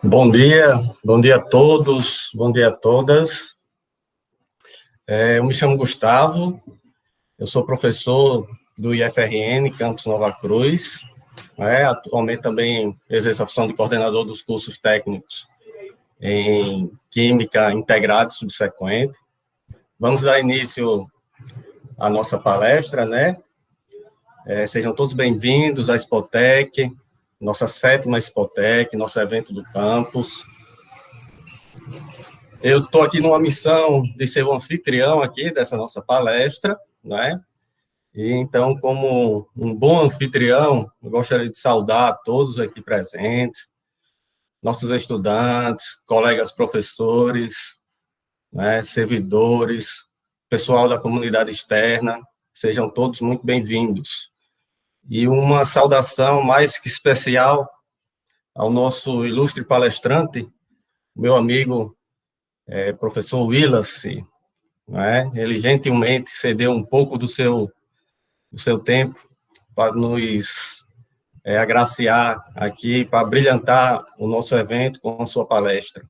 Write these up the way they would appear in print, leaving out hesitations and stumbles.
Bom dia a todos, bom dia a todas. Eu me chamo Gustavo, eu sou professor do IFRN, Campus Nova Cruz. Atualmente também exerço a função de coordenador dos cursos técnicos em Química Integrada e Subsequente. Vamos dar início à nossa palestra, né? Sejam todos bem-vindos à Expotec, nossa 7ª Expotec, nosso evento do campus. Eu estou aqui numa missão de ser o anfitrião aqui dessa nossa palestra, né? E então, como um bom anfitrião, eu gostaria de saudar todos aqui presentes, nossos estudantes, colegas professores, né, servidores, pessoal da comunidade externa, sejam todos muito bem-vindos. E uma saudação mais que especial ao nosso ilustre palestrante, meu amigo professor Willace, né? Ele gentilmente cedeu um pouco do seu tempo para nos agraciar aqui, para brilhantar o nosso evento com a sua palestra.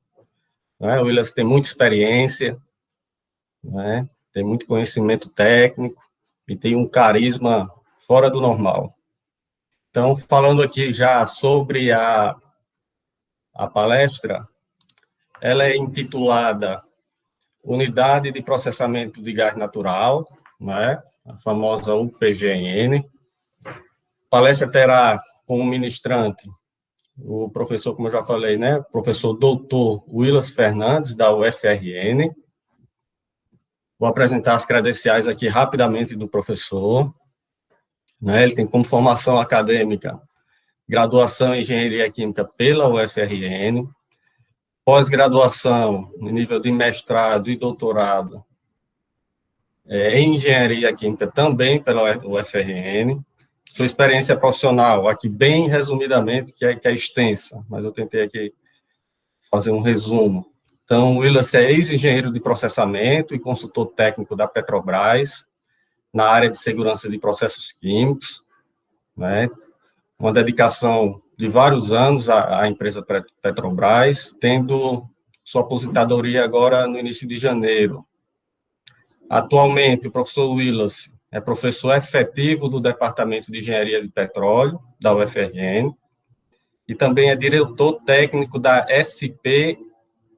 Né? O Willace tem muita experiência, né? Tem muito conhecimento técnico e tem um carisma fora do normal. Então, falando aqui já sobre a palestra, ela é intitulada Unidade de Processamento de Gás Natural, né? A famosa UPGN. A palestra terá como ministrante o professor, como eu já falei, né? Professor doutor Willace Fernandes, da UFRN. Vou apresentar as credenciais aqui rapidamente do professor. Né? Ele tem como formação acadêmica graduação em Engenharia Química pela UFRN, pós-graduação no nível de mestrado e doutorado em Engenharia Química também pela UFRN. Sua experiência profissional, aqui bem resumidamente, que é extensa, mas eu tentei aqui fazer um resumo. Então, o Willace é ex-engenheiro de processamento e consultor técnico da Petrobras, na área de segurança de processos químicos, né? Uma dedicação de vários anos à empresa Petrobras, tendo sua aposentadoria agora no início de janeiro. Atualmente, o professor Willace é professor efetivo do Departamento de Engenharia de Petróleo, da UFRN, e também é diretor técnico da SP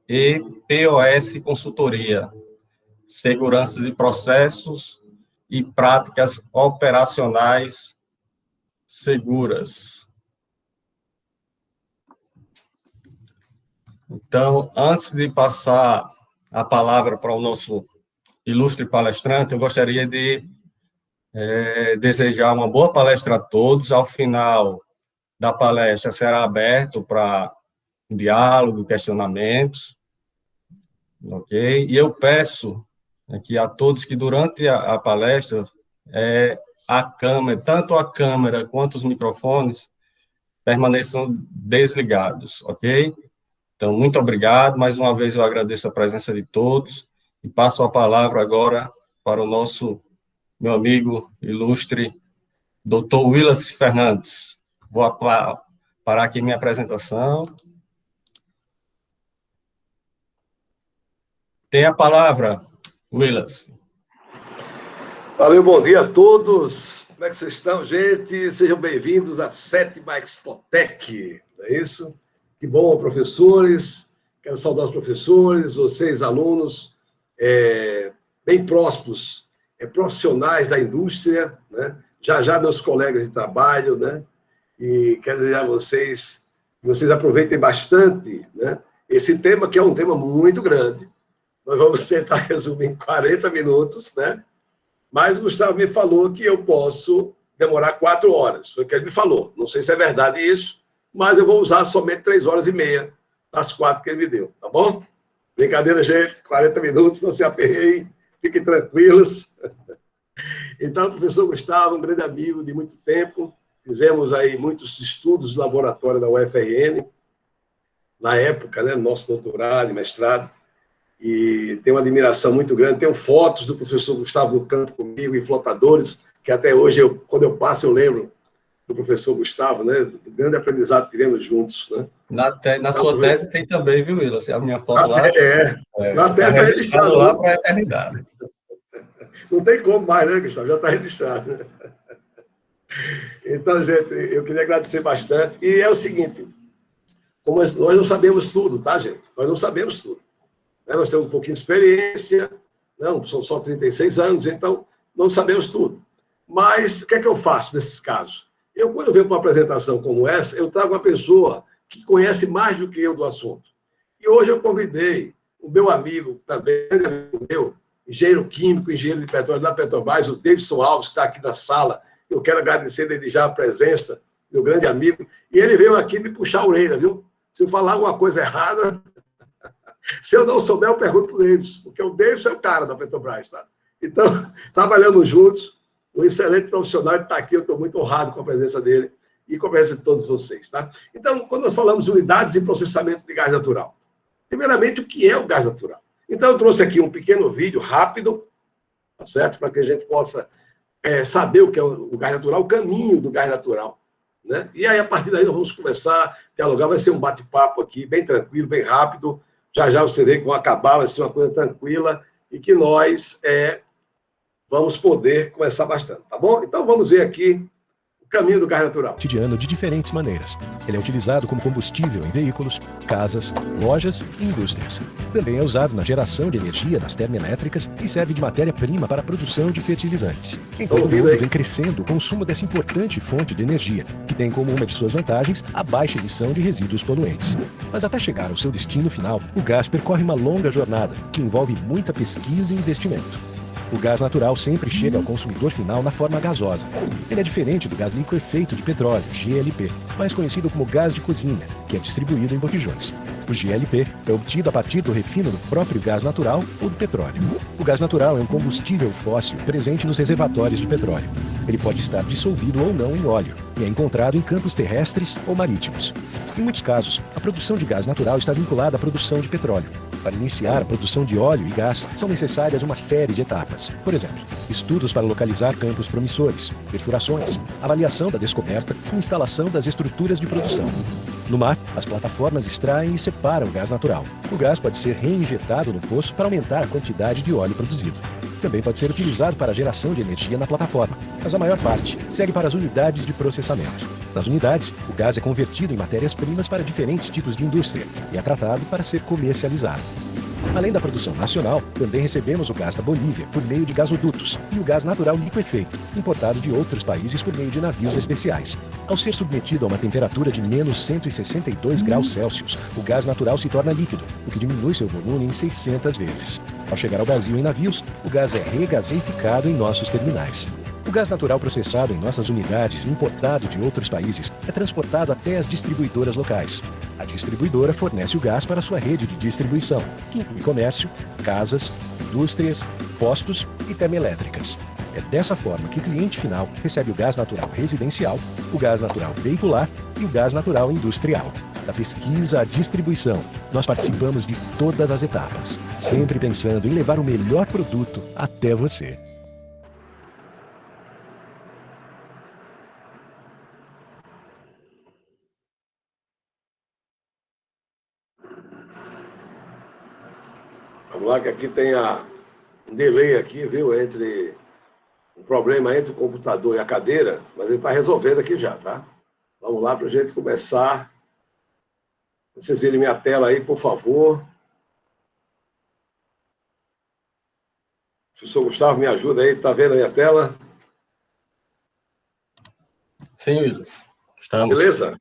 e POS Consultoria, Segurança de Processos e Práticas Operacionais Seguras. Então, antes de passar a palavra para o nosso ilustre palestrante, eu gostaria de desejar uma boa palestra a todos. Ao final da palestra será aberto para diálogo, questionamentos, ok? E eu peço aqui a todos que durante a palestra a câmera, tanto a câmera quanto os microfones, permaneçam desligados, ok? Então, muito obrigado. Mais uma vez eu agradeço a presença de todos e passo a palavra agora para o meu amigo ilustre, Dr. Willace Fernandes. Vou parar aqui minha apresentação. Tem a palavra, Willace. Valeu, bom dia a todos. Como é que vocês estão, gente? Sejam bem-vindos à 7ª Expotec, não é isso? Que bom, professores. Quero saudar os professores, vocês, alunos, bem próximos, profissionais da indústria, né? Já meus colegas de trabalho, né? E quero desejar a vocês que vocês aproveitem bastante, né? Esse tema, que é um tema muito grande. Nós vamos tentar resumir em 40 minutos, né? Mas o Gustavo me falou que eu posso demorar 4 horas. Foi o que ele me falou. Não sei se é verdade isso, mas eu vou usar somente 3 horas e meia das 4 que ele me deu, tá bom? Brincadeira, gente. 40 minutos, não se aperreiem. Fiquem tranquilos. Então, o professor Gustavo, um grande amigo de muito tempo. Fizemos aí muitos estudos de laboratório da UFRN, na época, né? Nosso doutorado e mestrado. E tenho uma admiração muito grande. Tenho fotos do professor Gustavo no campo comigo, em flotadores, que até hoje, quando eu passo, eu lembro do professor Gustavo, né? Do grande aprendizado que tivemos juntos, né? Na sua tese tem também, viu, Willa? A minha foto lá na tese está está registrado registrado lá para a eternidade. Não tem como mais, né, Gustavo? Já está registrado. Então, gente, eu queria agradecer bastante. E é o seguinte, como nós não sabemos tudo, tá, gente? Nós não sabemos tudo. Né? Nós temos um pouquinho de experiência, não, são só 36 anos, então não sabemos tudo. Mas o que é que eu faço nesses casos? Quando eu venho para uma apresentação como essa, eu trago uma pessoa que conhece mais do que eu do assunto. E hoje eu convidei o meu amigo, também amigo meu, engenheiro químico, engenheiro de petróleo da Petrobras, o Davidson Alves, que está aqui na sala. Eu quero agradecer desde já a presença, meu grande amigo. E ele veio aqui me puxar a orelha, viu? Se eu falar alguma coisa errada, se eu não souber, eu pergunto para o Davidson, porque o Davidson é o cara da Petrobras, tá? Então, trabalhando juntos, um excelente profissional está aqui, eu estou muito honrado com a presença dele e com a presença de todos vocês, tá? Então, quando nós falamos de unidades de processamento de gás natural, primeiramente, o que é o gás natural? Então, eu trouxe aqui um pequeno vídeo rápido, tá certo? Para que a gente possa saber o que é o gás natural, o caminho do gás natural, né? E aí, a partir daí, nós vamos começar a dialogar, vai ser um bate-papo aqui, bem tranquilo, bem rápido, já você vê que vão acabar, vai ser uma coisa tranquila e que nós vamos poder conversar bastante, tá bom? Então, vamos ver aqui o caminho do gás natural. Cotidiano de diferentes maneiras. Ele é utilizado como combustível em veículos, casas, lojas e indústrias. Também é usado na geração de energia das termoelétricas e serve de matéria-prima para a produção de fertilizantes. Em todo o mundo vem crescendo o consumo dessa importante fonte de energia, que tem como uma de suas vantagens a baixa emissão de resíduos poluentes. Mas até chegar ao seu destino final, o gás percorre uma longa jornada, que envolve muita pesquisa e investimento. O gás natural sempre chega ao consumidor final na forma gasosa. Ele é diferente do gás liquefeito de petróleo, GLP, mais conhecido como gás de cozinha, que é distribuído em botijões. O GLP é obtido a partir do refino do próprio gás natural ou do petróleo. O gás natural é um combustível fóssil presente nos reservatórios de petróleo. Ele pode estar dissolvido ou não em óleo e é encontrado em campos terrestres ou marítimos. Em muitos casos, a produção de gás natural está vinculada à produção de petróleo. Para iniciar a produção de óleo e gás, são necessárias uma série de etapas. Por exemplo, estudos para localizar campos promissores, perfurações, avaliação da descoberta e instalação das estruturas de produção. No mar, as plataformas extraem e separam o gás natural. O gás pode ser reinjetado no poço para aumentar a quantidade de óleo produzido. Também pode ser utilizado para a geração de energia na plataforma, mas a maior parte segue para as unidades de processamento. Nas unidades, o gás é convertido em matérias-primas para diferentes tipos de indústria e é tratado para ser comercializado. Além da produção nacional, também recebemos o gás da Bolívia por meio de gasodutos e o gás natural liquefeito, importado de outros países por meio de navios especiais. Ao ser submetido a uma temperatura de menos 162 graus Celsius, o gás natural se torna líquido, o que diminui seu volume em 600 vezes. Ao chegar ao Brasil em navios, o gás é regaseificado em nossos terminais. O gás natural processado em nossas unidades e importado de outros países é transportado até as distribuidoras locais. A distribuidora fornece o gás para sua rede de distribuição, que inclui comércio, casas, indústrias, postos e termoelétricas. É dessa forma que o cliente final recebe o gás natural residencial, o gás natural veicular e o gás natural industrial. Da pesquisa à distribuição, nós participamos de todas as etapas, sempre pensando em levar o melhor produto até você. Vamos lá, que aqui tem um delay aqui, viu? Um problema entre o computador e a cadeira, mas ele está resolvendo aqui já, tá? Vamos lá para a gente começar. Vocês virem minha tela aí, por favor. Professor Gustavo, me ajuda aí, tá vendo a minha tela? Sim, Willis. Estamos. Beleza?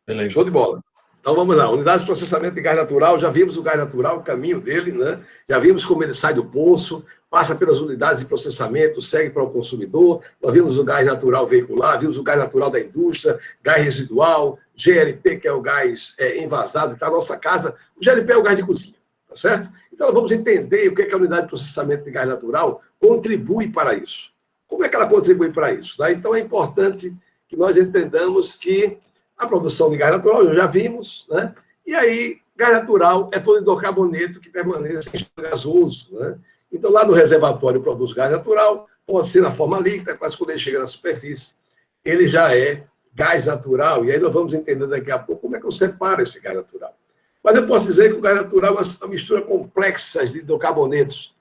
Beleza. Show de bola. Então vamos lá, unidades de processamento de gás natural, já vimos o gás natural, o caminho dele, né? Já vimos como ele sai do poço, passa pelas unidades de processamento, segue para o consumidor, nós vimos o gás natural veicular, vimos o gás natural da indústria, gás residual, GLP, que é o gás envasado, que está na nossa casa, o GLP é o gás de cozinha, tá certo? Então nós vamos entender o que é que a unidade de processamento de gás natural contribui para isso. Como é que ela contribui para isso? Tá? Então é importante que nós entendamos que a produção de gás natural, já vimos, né? E aí, gás natural é todo hidrocarboneto que permanece gasoso, né? Então, lá no reservatório produz gás natural, pode ser na forma líquida, mas quando ele chega na superfície, ele já é gás natural, e aí nós vamos entender daqui a pouco como é que eu separo esse gás natural. Mas eu posso dizer que o gás natural é uma mistura complexa de hidrocarbonetos,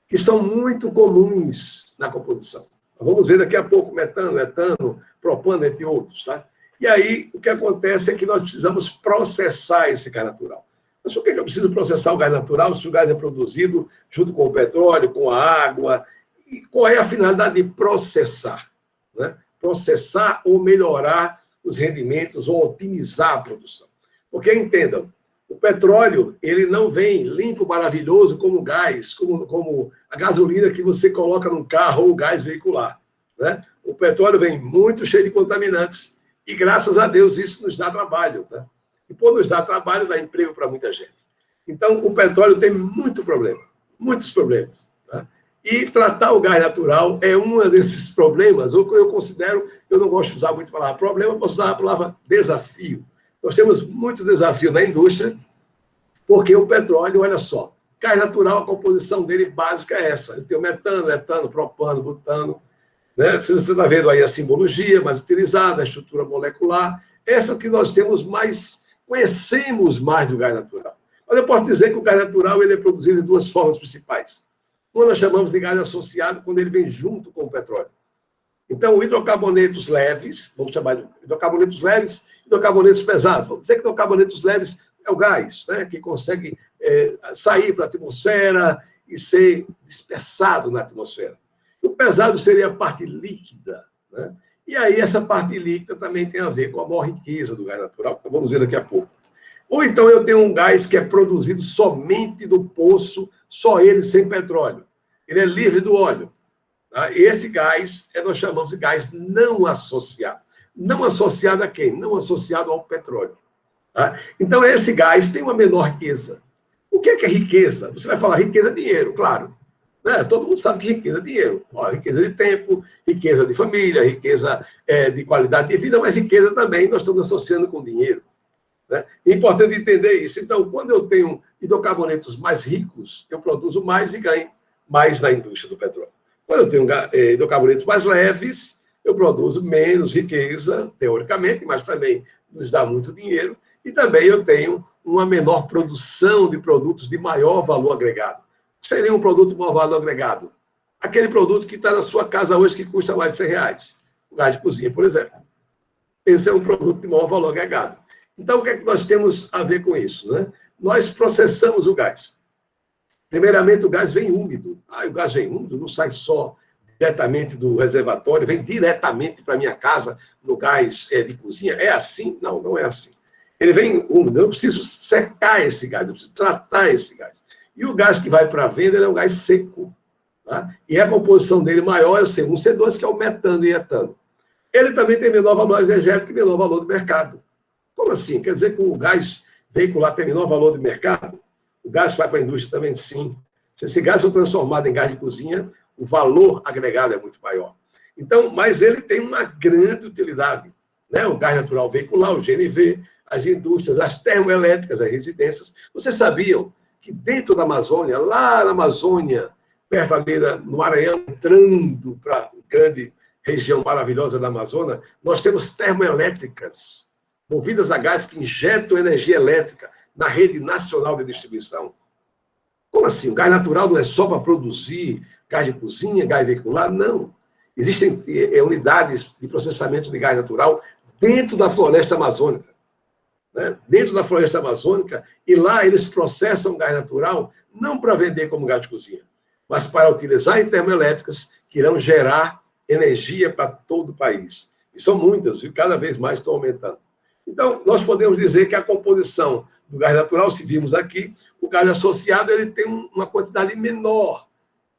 que são muito comuns na composição. Nós vamos ver daqui a pouco metano, etano, propano, entre outros, tá? E aí, o que acontece é que nós precisamos processar esse gás natural. Mas por que eu preciso processar o gás natural se o gás é produzido junto com o petróleo, com a água? E qual é a finalidade de processar? Né? Processar ou melhorar os rendimentos ou otimizar a produção. Porque, entendam, o petróleo, ele não vem limpo, maravilhoso, como gás, como a gasolina que você coloca num carro ou o gás veicular. Né? O petróleo vem muito cheio de contaminantes e, graças a Deus, isso nos dá trabalho. Tá? E, por nos dar trabalho, dá emprego para muita gente. Então, o petróleo tem muito problema, muitos problemas. Tá? E tratar o gás natural é um desses problemas, ou que eu considero, eu não gosto de usar muito a palavra problema, eu posso usar a palavra desafio. Nós temos muitos desafios na indústria, porque o petróleo, olha só, gás natural, a composição dele básica é essa. Eu tenho metano, etano, propano, butano. Né? Você está vendo aí a simbologia mais utilizada, a estrutura molecular. Essa que nós temos mais, conhecemos mais do gás natural. Mas eu posso dizer que o gás natural ele é produzido de duas formas principais. Uma nós chamamos de gás associado, quando ele vem junto com o petróleo. Então, hidrocarbonetos leves, vamos chamar de hidrocarbonetos leves, hidrocarbonetos pesados. Vamos dizer que hidrocarbonetos leves é o gás, né, que consegue sair para a atmosfera e ser dispersado na atmosfera. O pesado seria a parte líquida. Né? E aí, essa parte líquida também tem a ver com a maior riqueza do gás natural, que vamos ver daqui a pouco. Ou então eu tenho um gás que é produzido somente do poço, só ele sem petróleo. Ele é livre do óleo. Tá? E esse gás nós chamamos de gás não associado. Não associado a quem? Não associado ao petróleo. Tá? Então, esse gás tem uma menor riqueza. O que é riqueza? Você vai falar riqueza é dinheiro, claro. Né? Todo mundo sabe que riqueza é dinheiro. Ó, riqueza de tempo, riqueza de família, riqueza de qualidade de vida, mas riqueza também nós estamos associando com dinheiro. Né? É importante entender isso. Então, quando eu tenho hidrocarbonetos mais ricos, eu produzo mais e ganho mais na indústria do petróleo. Quando eu tenho hidrocarbonetos mais leves, eu produzo menos riqueza, teoricamente, mas também nos dá muito dinheiro. E também eu tenho uma menor produção de produtos de maior valor agregado. Seria um produto de maior valor agregado? Aquele produto que está na sua casa hoje que custa mais de R$100. O gás de cozinha, por exemplo. Esse é um produto de maior valor agregado. Então, o que é que nós temos a ver com isso? Né? Nós processamos o gás. Primeiramente, o gás vem úmido. O gás vem úmido, não sai só diretamente do reservatório, vem diretamente para a minha casa, no gás de cozinha. É assim? Não, não é assim. Ele vem úmido. Eu preciso secar esse gás, eu preciso tratar esse gás. E o gás que vai para a venda, ele é um gás seco. Tá? E a composição dele maior é o C1, C2, que é o metano e etano. Ele também tem menor valor energético e menor valor de mercado. Como assim? Quer dizer que o gás veicular tem menor valor de mercado? O gás vai para a indústria também? Sim. Se esse gás for transformado em gás de cozinha, o valor agregado é muito maior. Então, mas ele tem uma grande utilidade. Né? O gás natural veicular, o GNV, as indústrias, as termoelétricas, as residências. Vocês sabiam que dentro da Amazônia, lá na Amazônia, perto ali no Maranhão, entrando para a grande região maravilhosa da Amazônia, nós temos termoelétricas movidas a gás que injetam energia elétrica na rede nacional de distribuição. Como assim? O gás natural não é só para produzir gás de cozinha, gás veicular? Não. Existem unidades de processamento de gás natural dentro da floresta amazônica. Né? Dentro da floresta amazônica, e lá eles processam gás natural não para vender como gás de cozinha, mas para utilizar em termoelétricas que irão gerar energia para todo o país. E são muitas, e cada vez mais estão aumentando. Então, nós podemos dizer que a composição do gás natural, se vimos aqui, o gás associado ele tem uma quantidade menor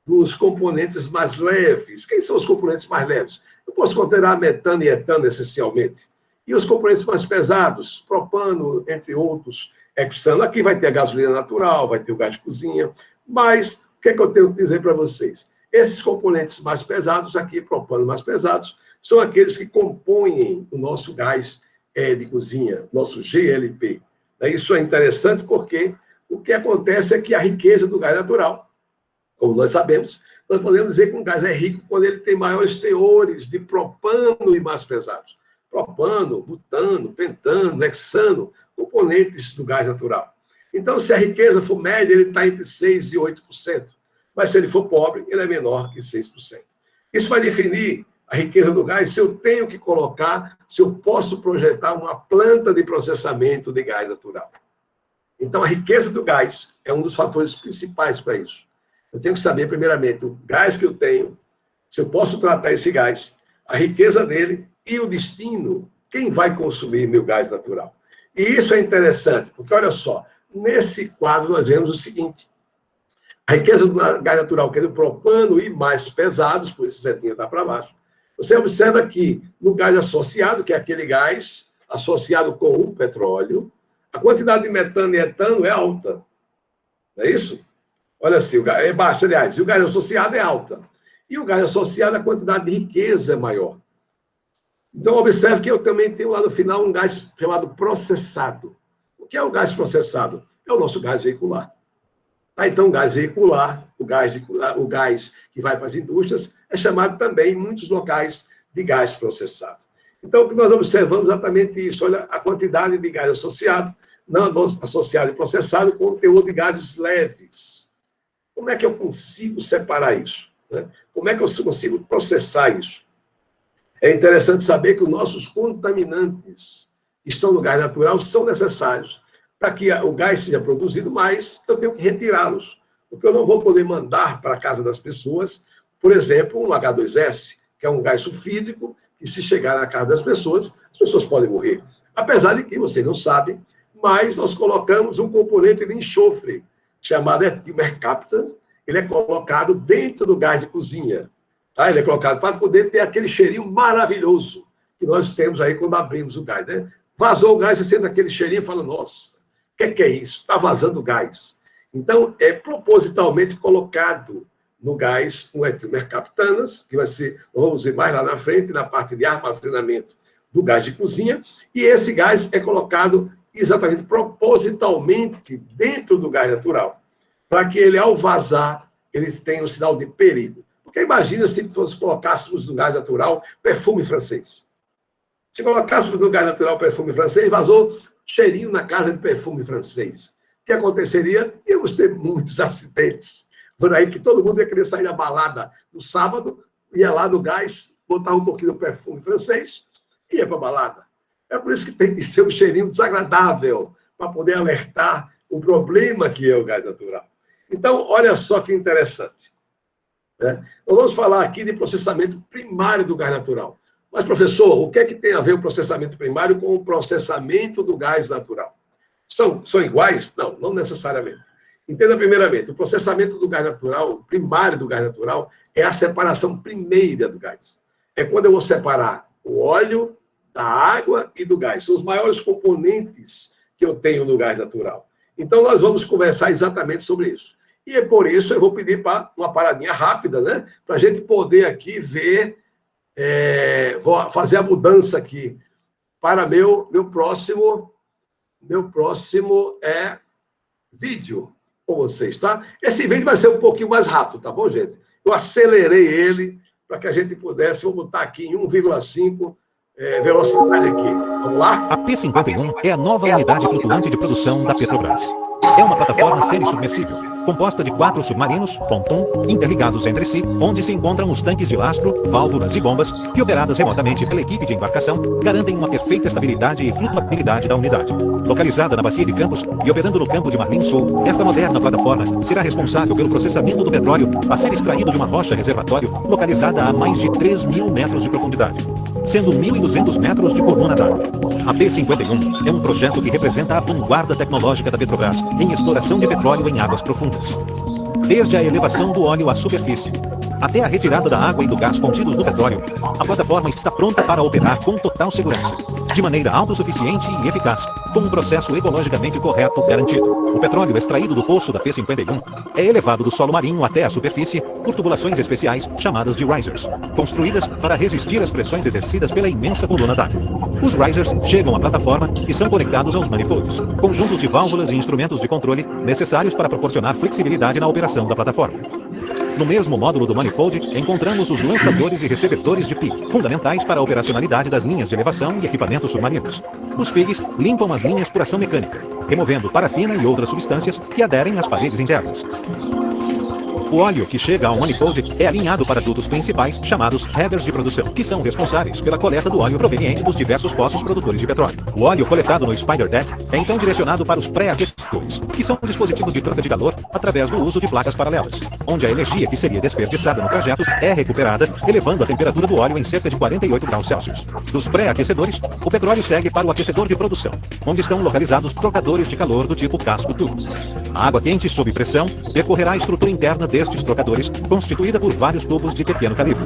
dos componentes mais leves. Quem são os componentes mais leves? Eu posso considerar metano e etano, essencialmente. E os componentes mais pesados, propano, entre outros, hexano. Aqui vai ter a gasolina natural, vai ter o gás de cozinha. Mas, o que é que eu tenho que dizer para vocês? Esses componentes mais pesados, aqui, propano mais pesados, são aqueles que compõem o nosso gás de cozinha, nosso GLP. Isso é interessante porque o que acontece é que a riqueza do gás natural, como nós sabemos, nós podemos dizer que um gás é rico quando ele tem maiores teores de propano e mais pesados. propano, butano, pentano, hexano, componentes do gás natural. Então, se a riqueza for média, ele está entre 6% e 8%. Mas se ele for pobre, ele é menor que 6%. Isso vai definir a riqueza do gás, se eu tenho que colocar, se eu posso projetar uma planta de processamento de gás natural. Então, a riqueza do gás é um dos fatores principais para isso. Eu tenho que saber, primeiramente, o gás que eu tenho, se eu posso tratar esse gás, a riqueza dele e o destino, quem vai consumir meu gás natural. E isso é interessante, porque, olha só, nesse quadro nós vemos o seguinte: a riqueza do gás natural, que é do propano e mais pesados, por esse setinho está para baixo. Você observa que no gás associado, que é aquele gás associado com o petróleo, a quantidade de metano e etano é alta. Não é isso? Olha assim, o gás é baixa, aliás, e o gás associado é alta. E o gás associado, a quantidade de riqueza é maior. Então, observe que eu também tenho lá no final um gás chamado processado. O que é o gás processado? É o nosso gás veicular. Então, o gás veicular, o gás que vai para as indústrias, é chamado também, em muitos locais, de gás processado. Então, o que nós observamos é exatamente isso. Olha a quantidade de gás associado, não associado e processado, com o teor de gases leves. Como é que eu consigo separar isso? Como é que eu consigo processar isso? É interessante saber que os nossos contaminantes que estão no gás natural são necessários para que o gás seja produzido, mas eu tenho que retirá-los, porque eu não vou poder mandar para a casa das pessoas, por exemplo, um H2S, que é um gás sulfídrico, que se chegar na casa das pessoas, as pessoas podem morrer. Apesar de que, vocês não sabem, mas nós colocamos um componente de enxofre, chamado etilmercaptan, ele é colocado dentro do gás de cozinha. Tá? Ele é colocado para poder ter aquele cheirinho maravilhoso que nós temos aí quando abrimos o gás. Né? Vazou o gás, você sente aquele cheirinho e fala, nossa, o que é isso? Está vazando gás. Então, é propositalmente colocado no gás um etilmercaptanas, que vai ser, vamos ver mais lá na frente, na parte de armazenamento do gás de cozinha, e esse gás é colocado exatamente propositalmente dentro do gás natural, para que ele, ao vazar, ele tenha um sinal de perigo. Porque imagina se colocássemos no gás natural perfume francês. Se colocássemos no gás natural perfume francês, vazou cheirinho na casa de perfume francês. O que aconteceria? Íamos ter muitos acidentes. Por aí que todo mundo ia querer sair da balada no sábado, ia lá no gás, botar um pouquinho do perfume francês e ia para a balada. É por isso que tem que ser um cheirinho desagradável, para poder alertar o problema que é o gás natural. Então, olha só que interessante. Né? Nós vamos falar aqui de processamento primário do gás natural. Mas, professor, o que é que tem a ver o processamento primário com o processamento do gás natural? São iguais? Não, não necessariamente. Entenda primeiramente, o processamento do gás natural, o primário do gás natural, é a separação primeira do gás. É quando eu vou separar o óleo da água e do gás. São os maiores componentes que eu tenho no gás natural. Então, nós vamos conversar exatamente sobre isso. E é por isso eu vou pedir para uma paradinha rápida, né? Para a gente poder aqui ver, vou fazer a mudança aqui para meu próximo vídeo com vocês, tá? Esse vídeo vai ser um pouquinho mais rápido, tá bom, gente? Eu acelerei ele para que a gente pudesse, vou botar aqui em 1,5 velocidade aqui. Vamos lá? A P-51 é a nova unidade flutuante de produção da Petrobras. É uma plataforma semi-submersível, composta de 4 submarinos, ponton, interligados entre si, onde se encontram os tanques de lastro, válvulas e bombas, que operadas remotamente pela equipe de embarcação, garantem uma perfeita estabilidade e flutuabilidade da unidade. Localizada na bacia de Campos e operando no campo de Marlim Sul, esta moderna plataforma será responsável pelo processamento do petróleo a ser extraído de uma rocha reservatório localizada a mais de 3.000 metros de profundidade, sendo 1.200 metros de coluna d'água. A P-51 é um projeto que representa a vanguarda tecnológica da Petrobras em exploração de petróleo em águas profundas. Desde a elevação do óleo à superfície, até a retirada da água e do gás contidos no petróleo, a plataforma está pronta para operar com total segurança, de maneira autossuficiente e eficaz, com um processo ecologicamente correto garantido. O petróleo extraído do poço da P-51 é elevado do solo marinho até a superfície por tubulações especiais chamadas de risers, construídas para resistir às pressões exercidas pela imensa coluna d'água. Os risers chegam à plataforma e são conectados aos manifolds, conjuntos de válvulas e instrumentos de controle necessários para proporcionar flexibilidade na operação da plataforma. No mesmo módulo do manifold, encontramos os lançadores e recebedores de PIG, fundamentais para a operacionalidade das linhas de elevação e equipamentos submarinos. Os PIGs limpam as linhas por ação mecânica, removendo parafina e outras substâncias que aderem às paredes internas. O óleo que chega ao manifold é alinhado para dutos principais, chamados headers de produção, que são responsáveis pela coleta do óleo proveniente dos diversos poços produtores de petróleo. O óleo coletado no spider deck é então direcionado para os pré-aquecedores, que são dispositivos de troca de calor através do uso de placas paralelas, onde a energia que seria desperdiçada no trajeto é recuperada, elevando a temperatura do óleo em cerca de 48 graus Celsius. Dos pré-aquecedores, o petróleo segue para o aquecedor de produção, onde estão localizados trocadores de calor do tipo casco tubo. A água quente sob pressão percorrerá a estrutura interna destes trocadores, constituída por vários tubos de pequeno calibre.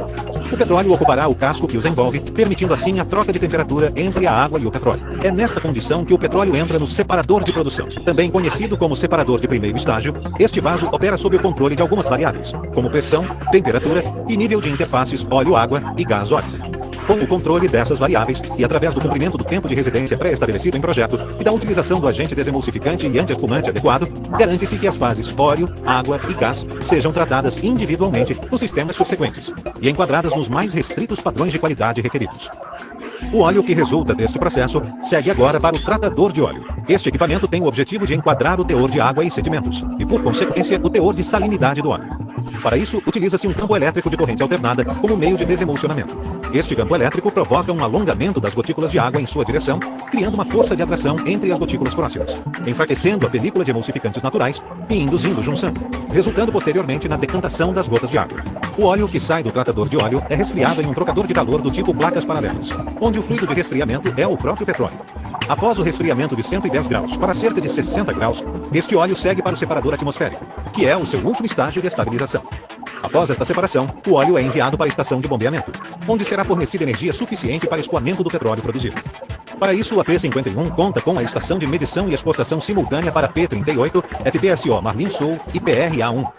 O petróleo ocupará o casco que os envolve, permitindo assim a troca de temperatura entre a água e o petróleo. É nesta condição que o petróleo entra no separador de produção. Também conhecido como separador de primeiro estágio, este vaso opera sob o controle de algumas variáveis, como pressão, temperatura e nível de interfaces óleo-água e gás-óleo. Com o controle dessas variáveis e através do cumprimento do tempo de residência pré-estabelecido em projeto e da utilização do agente desemulsificante e anti-espumante adequado, garante-se que as fases óleo, água e gás sejam tratadas individualmente nos sistemas subsequentes e enquadradas nos mais restritos padrões de qualidade requeridos. O óleo que resulta deste processo segue agora para o tratador de óleo. Este equipamento tem o objetivo de enquadrar o teor de água e sedimentos e, por consequência, o teor de salinidade do óleo. Para isso, utiliza-se um campo elétrico de corrente alternada como meio de desemulsionamento. Este campo elétrico provoca um alongamento das gotículas de água em sua direção, criando uma força de atração entre as gotículas próximas, enfraquecendo a película de emulsificantes naturais e induzindo junção, resultando posteriormente na decantação das gotas de água. O óleo que sai do tratador de óleo é resfriado em um trocador de calor do tipo placas paralelas, onde o fluido de resfriamento é o próprio petróleo. Após o resfriamento de 110 graus para cerca de 60 graus, este óleo segue para o separador atmosférico, que é o seu último estágio de estabilização. Após esta separação, o óleo é enviado para a estação de bombeamento, onde será fornecida energia suficiente para escoamento do petróleo produzido. Para isso, a P51 conta com a estação de medição e exportação simultânea para P38, FPSO Marlin Sul e PRA1.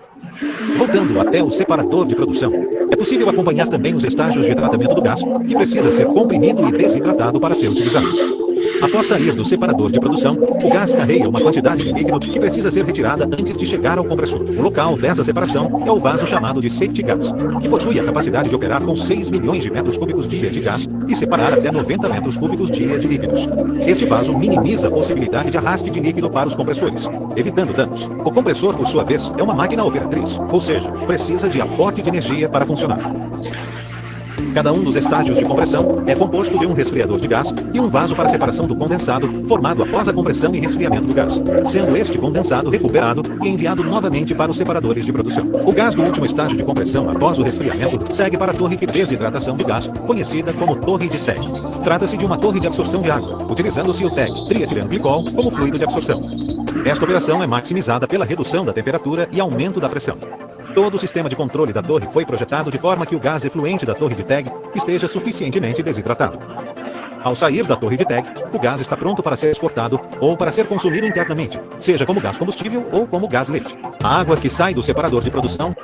Voltando até o separador de produção, é possível acompanhar também os estágios de tratamento do gás, que precisa ser comprimido e desidratado para ser utilizado. Após sair do separador de produção, o gás carrega uma quantidade de líquido que precisa ser retirada antes de chegar ao compressor. O local dessa separação é o vaso chamado de safety gas, que possui a capacidade de operar com 6 milhões de metros cúbicos dia de gás e separar até 90 metros cúbicos dia de líquidos. Este vaso minimiza a possibilidade de arraste de líquido para os compressores, evitando danos. O compressor, por sua vez, é uma máquina operatriz, ou seja, precisa de aporte de energia para funcionar. Cada um dos estágios de compressão é composto de um resfriador de gás e um vaso para separação do condensado, formado após a compressão e resfriamento do gás, sendo este condensado recuperado e enviado novamente para os separadores de produção. O gás do último estágio de compressão, após o resfriamento, segue para a torre de desidratação do gás, conhecida como torre de TEG. Trata-se de uma torre de absorção de água, utilizando-se o TEG, trietilenoglicol, como fluido de absorção. Esta operação é maximizada pela redução da temperatura e aumento da pressão. Todo o sistema de controle da torre foi projetado de forma que o gás efluente da torre de TEG esteja suficientemente desidratado. Ao sair da torre de TEG, o gás está pronto para ser exportado ou para ser consumido internamente, seja como gás combustível ou como gás leite. A água que sai do separador de produção...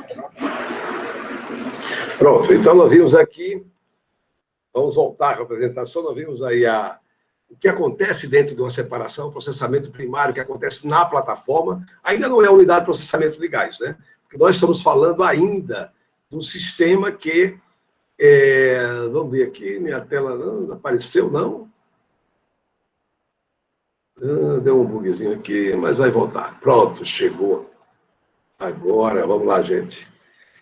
Pronto, então nós vimos aqui, vamos voltar à apresentação, nós vimos aí o que acontece dentro de uma separação, o processamento primário que acontece na plataforma, ainda não é a unidade de processamento de gás, né? Porque nós estamos falando ainda do sistema que... vamos ver aqui, minha tela não apareceu, não? Deu um bugzinho aqui, mas vai voltar. Pronto, chegou. Agora, vamos lá, gente.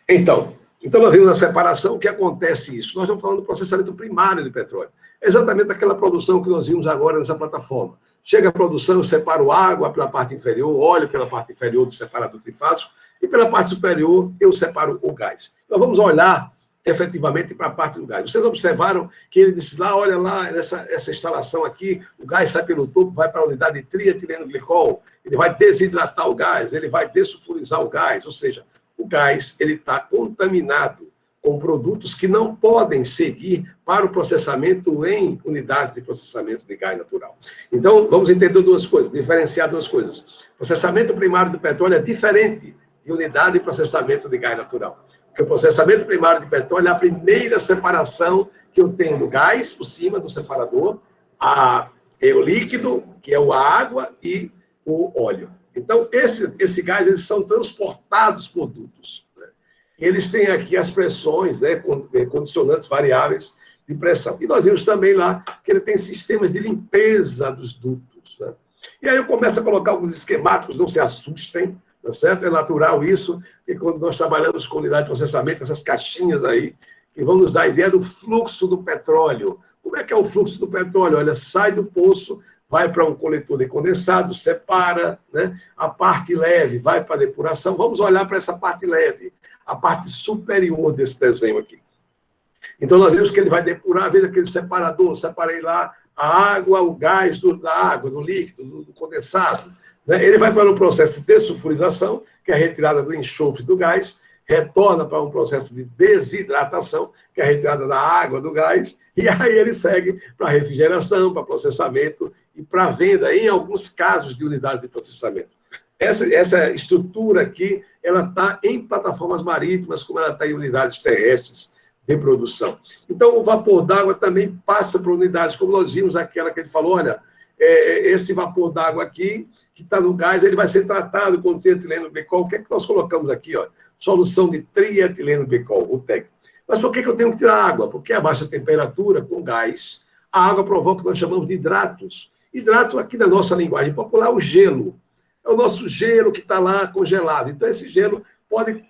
Então nós vimos na separação que acontece isso. Nós estamos falando do processamento primário de petróleo. É exatamente aquela produção que nós vimos agora nessa plataforma. Chega a produção, eu separo água pela parte inferior, óleo pela parte inferior do separador trifásico, e pela parte superior eu separo o gás. Nós vamos olhar efetivamente para a parte do gás. Vocês observaram que ele disse lá, olha lá, essa instalação aqui, o gás sai pelo tubo, vai para a unidade de trietilenoglicol, ele vai desidratar o gás, ele vai dessulfurizar o gás, ou seja, o gás ele está contaminado com produtos que não podem seguir para o processamento em unidades de processamento de gás natural. Então, vamos entender duas coisas, diferenciar duas coisas. Processamento primário do petróleo é diferente de unidade de processamento de gás natural. Porque o processamento primário de petróleo é a primeira separação que eu tenho do gás por cima do separador, o líquido, que é a água, e o óleo. Então, esse gás, eles são transportados por dutos, né? eles têm aqui as pressões, né, condicionantes variáveis de pressão. E nós vimos também lá que ele tem sistemas de limpeza dos dutos, né? E aí eu começo a colocar alguns esquemáticos, não se assustem, tá certo? É natural isso, porque quando nós trabalhamos com unidade de processamento, essas caixinhas aí, que vão nos dar a ideia do fluxo do petróleo. Como é que é o fluxo do petróleo? Olha, sai do poço, vai para um coletor de condensado, separa, né? A parte leve vai para a depuração. Vamos olhar para essa parte leve, a parte superior desse desenho aqui. Então, nós vemos que ele vai depurar, veja aquele separador, separei lá a água, o gás da água, do líquido, do condensado, né? Ele vai para um processo de dessulfurização, que é a retirada do enxofre do gás, retorna para um processo de desidratação, que é a retirada da água, do gás, e aí ele segue para refrigeração, para processamento e para venda, em alguns casos de unidades de processamento. Essa estrutura aqui, ela está em plataformas marítimas, como ela está em unidades terrestres de produção. Então, o vapor d'água também passa por unidades, como nós vimos aquela que ele falou, olha, esse vapor d'água aqui, que está no gás, ele vai ser tratado com trietileno glicol. O que é que nós colocamos aqui? Ó? Solução de trietileno glicol, o TEG. Mas por que eu tenho que tirar água? Porque a baixa temperatura, com gás, a água provoca o que nós chamamos de hidratos. Hidrato, aqui na nossa linguagem popular, o gelo. É o nosso gelo que está lá congelado. Então, esse gelo pode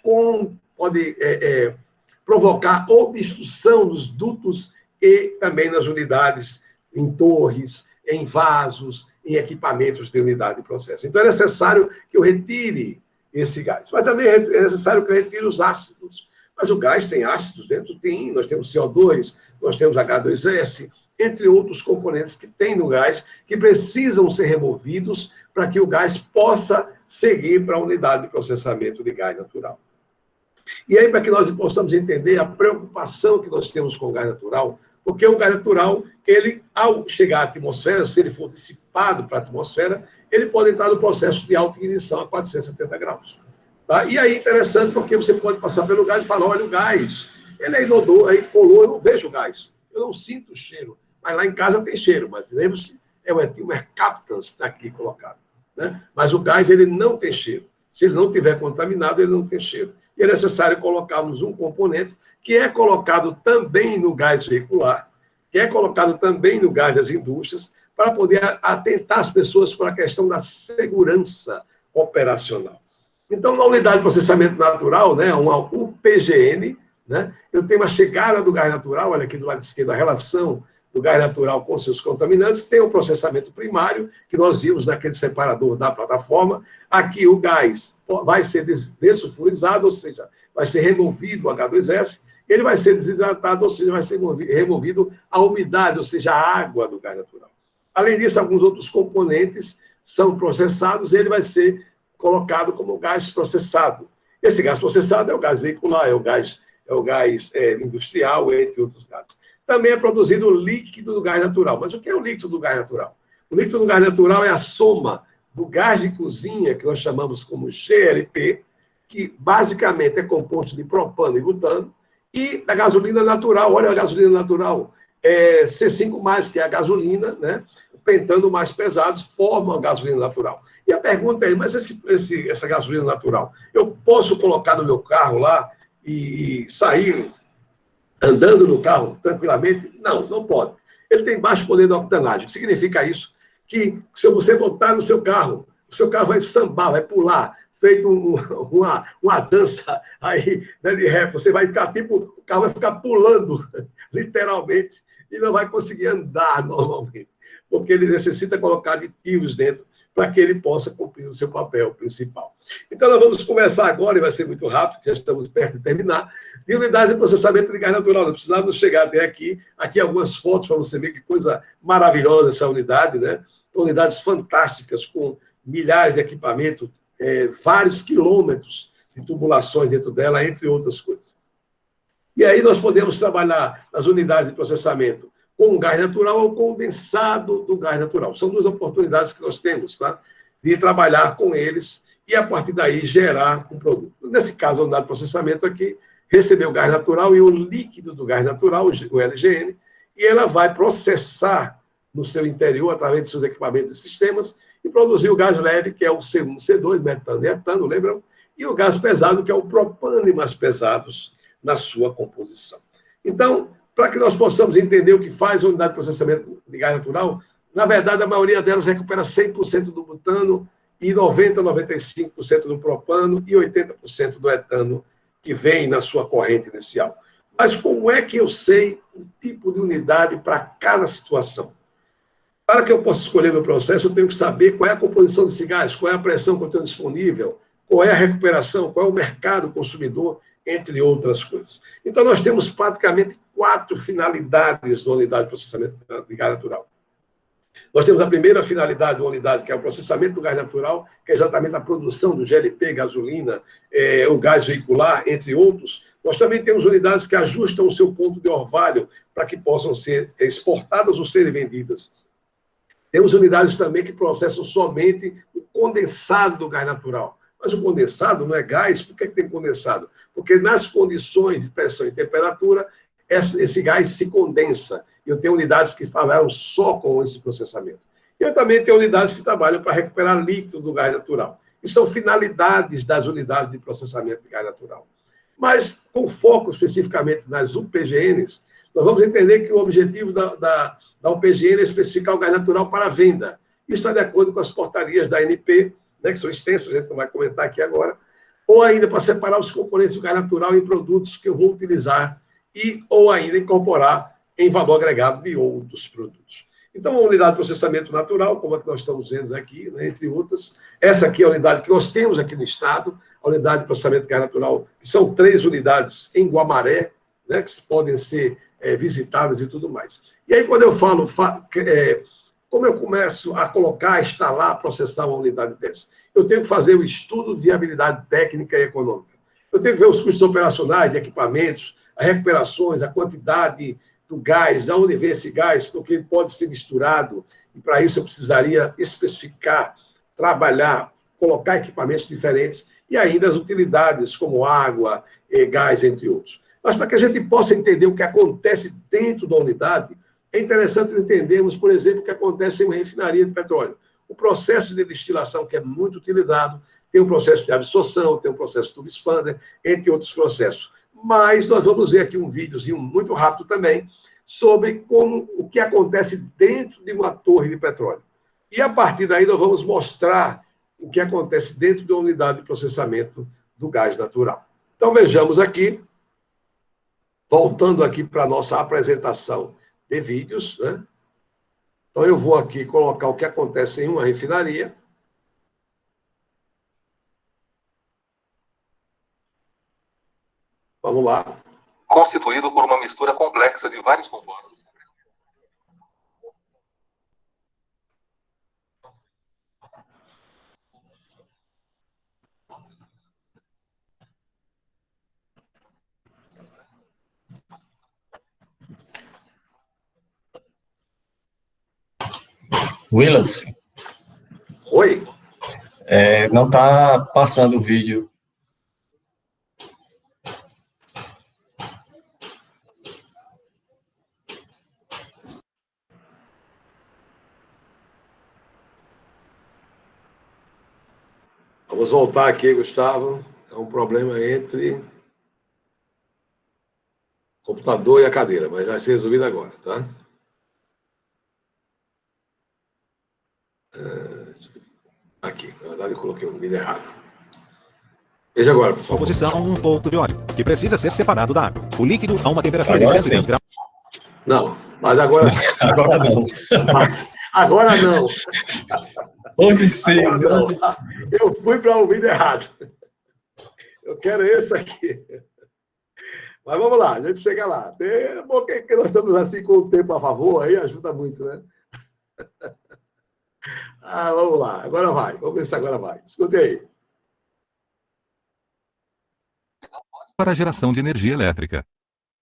provocar obstrução nos dutos e também nas unidades, em torres, em vasos, em equipamentos de unidade de processo. Então, é necessário que eu retire esse gás. Mas também é necessário que eu retire os ácidos. Mas o gás tem ácidos dentro? Tem. Nós temos CO2, nós temos H2S, entre outros componentes que tem no gás, que precisam ser removidos para que o gás possa seguir para a unidade de processamento de gás natural. E aí, para que nós possamos entender a preocupação que nós temos com o gás natural, porque o gás natural, ele, ao chegar à atmosfera, se ele for dissipado para a atmosfera, ele pode entrar no processo de autoignição a 470 graus. Tá? E aí, interessante, porque você pode passar pelo gás e falar, olha, o gás, ele é inodor, é incolor, eu não vejo o gás, eu não sinto o cheiro. Mas lá em casa tem cheiro, mas lembre-se, é o etil mercaptans que está aqui colocado, né? Mas o gás, ele não tem cheiro. Se ele não estiver contaminado, ele não tem cheiro. E é necessário colocarmos um componente que é colocado também no gás veicular, que é colocado também no gás das indústrias, para poder atentar as pessoas para a questão da segurança operacional. Então, na unidade de processamento natural, né, uma UPGN, né, eu tenho uma chegada do gás natural, olha aqui do lado esquerdo, a relação do gás natural com seus contaminantes, tem o processamento primário, que nós vimos naquele separador da plataforma. Aqui o gás vai ser dessulfurizado, ou seja, vai ser removido o H2S, ele vai ser desidratado, ou seja, vai ser removido a umidade, ou seja, a água do gás natural. Além disso, alguns outros componentes são processados e ele vai ser colocado como gás processado. Esse gás processado é o gás veicular, é o gás industrial, entre outros gases. Também é produzido o líquido do gás natural. Mas o que é o líquido do gás natural? O líquido do gás natural é a soma do gás de cozinha, que nós chamamos como GLP, que basicamente é composto de propano e butano, e da gasolina natural. Olha a gasolina natural, C5+, que é a gasolina, né? O pentano mais pesados formam a gasolina natural. E a pergunta é, mas essa gasolina natural, eu posso colocar no meu carro lá e sair andando no carro tranquilamente? Não, não pode. Ele tem baixo poder de octanagem. O que significa isso? Que se você botar no seu carro, o seu carro vai sambar, vai pular, feito uma dança aí, né, de ré. Você vai ficar tipo, o carro vai ficar pulando, literalmente, e não vai conseguir andar normalmente, porque ele necessita colocar aditivos dentro para que ele possa cumprir o seu papel principal. Então, nós vamos começar agora, e vai ser muito rápido, já estamos perto de terminar, de unidade de processamento de gás natural. Nós precisávamos chegar até aqui. Aqui algumas fotos para você ver que coisa maravilhosa essa unidade, né? Unidades fantásticas, com milhares de equipamentos, vários quilômetros de tubulações dentro dela, entre outras coisas. E aí nós podemos trabalhar nas unidades de processamento com o gás natural ou condensado do gás natural. São duas oportunidades que nós temos, tá? De trabalhar com eles e, a partir daí, gerar um produto. Nesse caso, a unidade de processamento aqui recebeu o gás natural e o líquido do gás natural, o LGN, e ela vai processar no seu interior, através de seus equipamentos e sistemas, e produzir o gás leve, que é o C1, C2, metano e etano, lembram? e o gás pesado, que é o propano e mais pesados na sua composição. Então, para que nós possamos entender o que faz a unidade de processamento de gás natural, na verdade, a maioria delas recupera 100% do butano e 90%, 95% do propano e 80% do etano que vem na sua corrente inicial. Mas como é que eu sei o tipo de unidade para cada situação? Para que eu possa escolher meu processo, eu tenho que saber qual é a composição desse gás, qual é a pressão que eu tenho disponível, qual é a recuperação, qual é o mercado consumidor, entre outras coisas. Então, nós temos praticamente 4 finalidades da unidade de processamento de gás natural. Nós temos a primeira finalidade da unidade, que é o processamento do gás natural, que é exatamente a produção do GLP, gasolina, o gás veicular, entre outros. Nós também temos unidades que ajustam o seu ponto de orvalho para que possam ser exportadas ou serem vendidas. Temos unidades também que processam somente o condensado do gás natural. Mas o condensado não é gás. Por que tem condensado? Porque nas condições de pressão e temperatura, esse gás se condensa. Eu tenho unidades que trabalham só com esse processamento. E eu também tenho unidades que trabalham para recuperar líquido do gás natural. E são finalidades das unidades de processamento de gás natural. Mas, com foco especificamente nas UPGNs, nós vamos entender que o objetivo da UPGN é especificar o gás natural para venda. Isso está de acordo com as portarias da ANP, né, que são extensas, a gente não vai comentar aqui agora, ou ainda para separar os componentes do gás natural em produtos que eu vou utilizar ou ainda incorporar em valor agregado de outros produtos. Então, a unidade de processamento natural, como é que nós estamos vendo aqui, né, entre outras, essa aqui é a unidade que nós temos aqui no estado, a unidade de processamento de gás natural, que são 3 unidades em Guamaré, né, que podem ser visitadas e tudo mais. E aí, quando eu falo, como eu começo a colocar, instalar, processar uma unidade dessa? Eu tenho que fazer o estudo de viabilidade técnica e econômica. Eu tenho que ver os custos operacionais de equipamentos, as recuperações, a quantidade do gás, de onde vem esse gás, porque ele pode ser misturado, e para isso eu precisaria especificar, trabalhar, colocar equipamentos diferentes, e ainda as utilidades, como água, gás, entre outros. Mas para que a gente possa entender o que acontece dentro da unidade, é interessante entendermos, por exemplo, o que acontece em uma refinaria de petróleo. O processo de destilação, que é muito utilizado, tem um processo de absorção, tem um processo de tube expander, entre outros processos. Mas nós vamos ver aqui um videozinho muito rápido também sobre o que acontece dentro de uma torre de petróleo. E a partir daí nós vamos mostrar o que acontece dentro da unidade de processamento do gás natural. Então vejamos aqui, voltando aqui para a nossa apresentação de vídeos, né? Então eu vou aqui colocar o que acontece em uma refinaria. Vamos lá. Constituído por uma mistura complexa de vários compostos. Willis, Oi? não está passando o vídeo. Vamos voltar aqui, Gustavo. É um problema entre o computador e a cadeira, mas vai ser resolvido agora, tá? Aqui, na verdade eu coloquei o vídeo errado. Veja agora, por favor. Composição, um pouco de óleo, que precisa ser separado da água. O líquido a uma temperatura de Agora 110 sim. graus. Não, mas agora... Agora não. Agora não. Hoje sim. Agora não. Eu fui para o vídeo errado. Eu quero esse aqui. Mas vamos lá, a gente chega lá. É bom que nós estamos assim com o tempo a favor, aí ajuda muito, né? Vamos lá, agora vai. Vamos ver se agora vai. Escute aí. Para a geração de energia elétrica.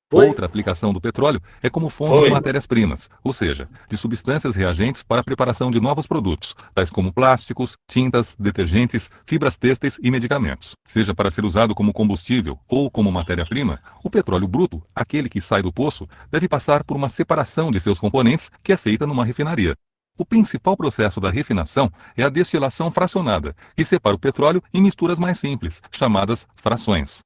Foi? Outra aplicação do petróleo é como fonte de matérias-primas, ou seja, de substâncias reagentes para a preparação de novos produtos, tais como plásticos, tintas, detergentes, fibras têxteis e medicamentos. Seja para ser usado como combustível ou como matéria-prima, o petróleo bruto, aquele que sai do poço, deve passar por uma separação de seus componentes que é feita numa refinaria. O principal processo da refinação é a destilação fracionada, que separa o petróleo em misturas mais simples, chamadas frações.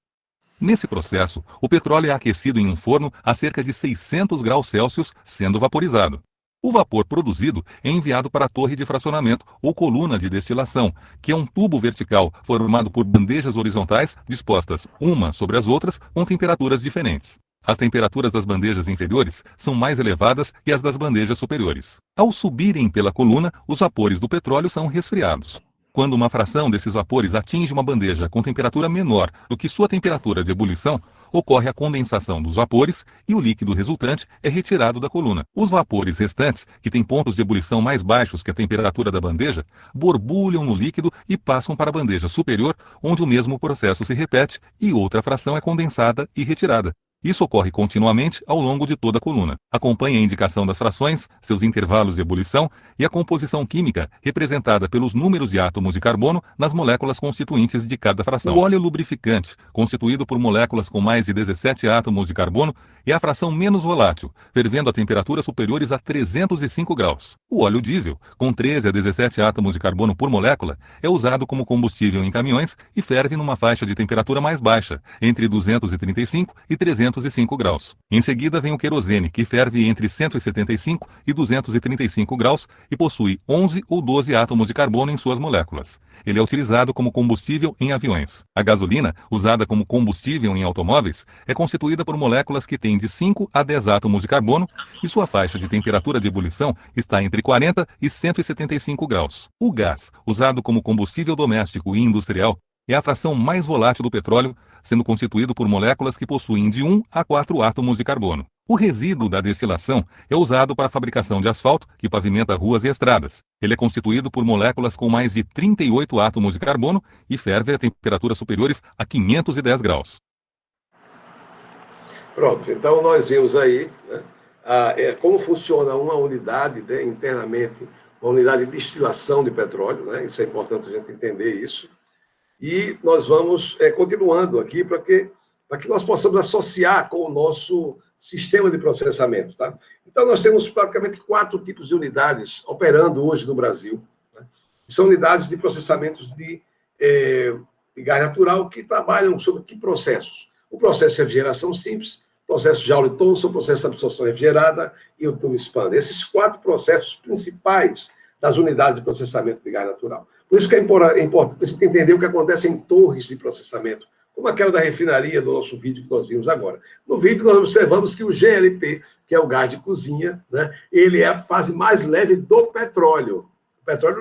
Nesse processo, o petróleo é aquecido em um forno a cerca de 600 graus Celsius, sendo vaporizado. O vapor produzido é enviado para a torre de fracionamento ou coluna de destilação, que é um tubo vertical formado por bandejas horizontais dispostas uma sobre as outras com temperaturas diferentes. As temperaturas das bandejas inferiores são mais elevadas que as das bandejas superiores. Ao subirem pela coluna, os vapores do petróleo são resfriados. Quando uma fração desses vapores atinge uma bandeja com temperatura menor do que sua temperatura de ebulição, ocorre a condensação dos vapores e o líquido resultante é retirado da coluna. Os vapores restantes, que têm pontos de ebulição mais baixos que a temperatura da bandeja, borbulham no líquido e passam para a bandeja superior, onde o mesmo processo se repete e outra fração é condensada e retirada. Isso ocorre continuamente ao longo de toda a coluna. Acompanhe a indicação das frações, seus intervalos de ebulição e a composição química representada pelos números de átomos de carbono nas moléculas constituintes de cada fração. O óleo lubrificante, constituído por moléculas com mais de 17 átomos de carbono, é a fração menos volátil, fervendo a temperaturas superiores a 305 graus. O óleo diesel, com 13 a 17 átomos de carbono por molécula, é usado como combustível em caminhões e ferve numa faixa de temperatura mais baixa, entre 235 e 305 graus. Em seguida vem o querosene, que ferve entre 175 e 235 graus e possui 11 ou 12 átomos de carbono em suas moléculas. Ele é utilizado como combustível em aviões. A gasolina, usada como combustível em automóveis, é constituída por moléculas que têm de 5 a 10 átomos de carbono e sua faixa de temperatura de ebulição está entre 40 e 175 graus. O gás, usado como combustível doméstico e industrial, é a fração mais volátil do petróleo, sendo constituído por moléculas que possuem de 1 a 4 átomos de carbono. O resíduo da destilação é usado para a fabricação de asfalto, que pavimenta ruas e estradas. Ele é constituído por moléculas com mais de 38 átomos de carbono e ferve a temperaturas superiores a 510 graus. Pronto, então nós vimos aí, né, como funciona uma unidade, né, internamente, uma unidade de destilação de petróleo, né, isso é importante a gente entender isso. E nós vamos continuando aqui para que nós possamos associar com o nosso sistema de processamento. Tá? Então, nós temos praticamente 4 tipos de unidades operando hoje no Brasil. Né? São unidades de processamentos de gás natural que trabalham sobre que processos? O processo de refrigeração simples, processo de Joule-Thomson, processo de absorção refrigerada e o Tubing-Spand. Esses 4 processos principais das unidades de processamento de gás natural. Por isso que é importante a gente entender o que acontece em torres de processamento, como aquela da refinaria do nosso vídeo que nós vimos agora. No vídeo, nós observamos que o GLP, que é o gás de cozinha, né, ele é a fase mais leve do petróleo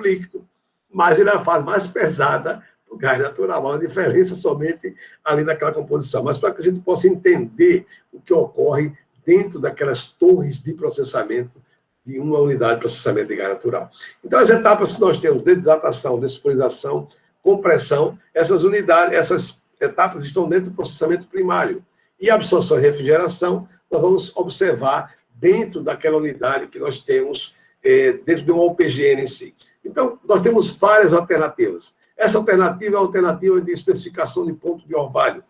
líquido, mas ele é a fase mais pesada do gás natural. Há uma diferença somente ali naquela composição. Mas para que a gente possa entender o que ocorre dentro daquelas torres de processamento de uma unidade de processamento de gás natural. Então, as etapas que nós temos, desdatação, desfluidização, compressão, essas etapas estão dentro do processamento primário. E a absorção e refrigeração, nós vamos observar dentro daquela unidade que nós temos dentro de uma OPGN em si. Então, nós temos várias alternativas. Essa alternativa é a alternativa de especificação de ponto de orvalho.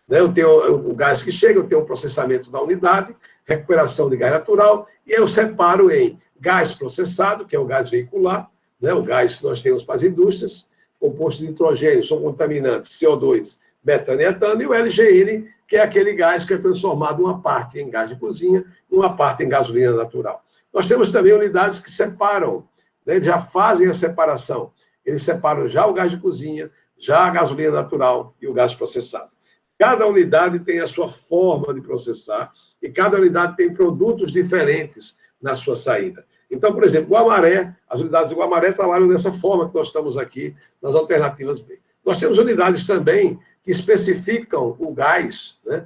Né? Eu tenho o gás que chega, eu tenho o processamento da unidade, recuperação de gás natural, e eu separo em gás processado, que é o gás veicular, né? O gás que nós temos para as indústrias, composto de nitrogênio, são contaminantes, CO2, metano e etano, e o LGN, que é aquele gás que é transformado uma parte em gás de cozinha, uma parte em gasolina natural. Nós temos também unidades que separam, né? Já fazem a separação. Eles separam já o gás de cozinha, já a gasolina natural e o gás processado. Cada unidade tem a sua forma de processar e cada unidade tem produtos diferentes na sua saída. Então, por exemplo, Guamaré, as unidades de Guamaré trabalham dessa forma que nós estamos aqui nas alternativas B. Nós temos unidades também que especificam o gás, né,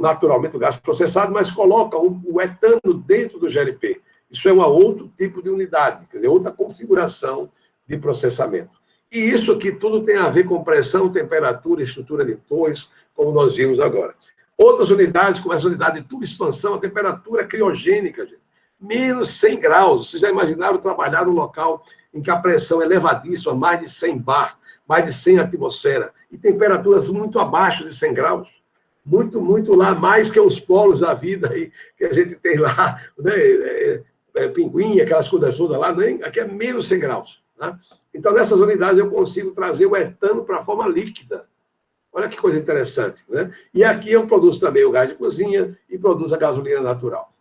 naturalmente o gás processado, mas colocam o etano dentro do GLP. Isso é um outro tipo de unidade, quer dizer, outra configuração de processamento. E isso aqui tudo tem a ver com pressão, temperatura, estrutura de torres, como nós vimos agora. Outras unidades, como essa unidade de tubo-expansão, a temperatura criogênica, gente, menos 100 graus. Vocês já imaginaram trabalhar num local em que a pressão é elevadíssima, mais de 100 bar, mais de 100 atmosfera, e temperaturas muito abaixo de 100 graus? Muito lá, mais que os polos da vida aí, que a gente tem lá, né? pinguim, aquelas coisas todas lá, nem, aqui é menos 100 graus. Né? Então, nessas unidades, eu consigo trazer o etano para a forma líquida. Olha que coisa interessante. Né? E aqui eu produzo também o gás de cozinha e produzo a gasolina natural.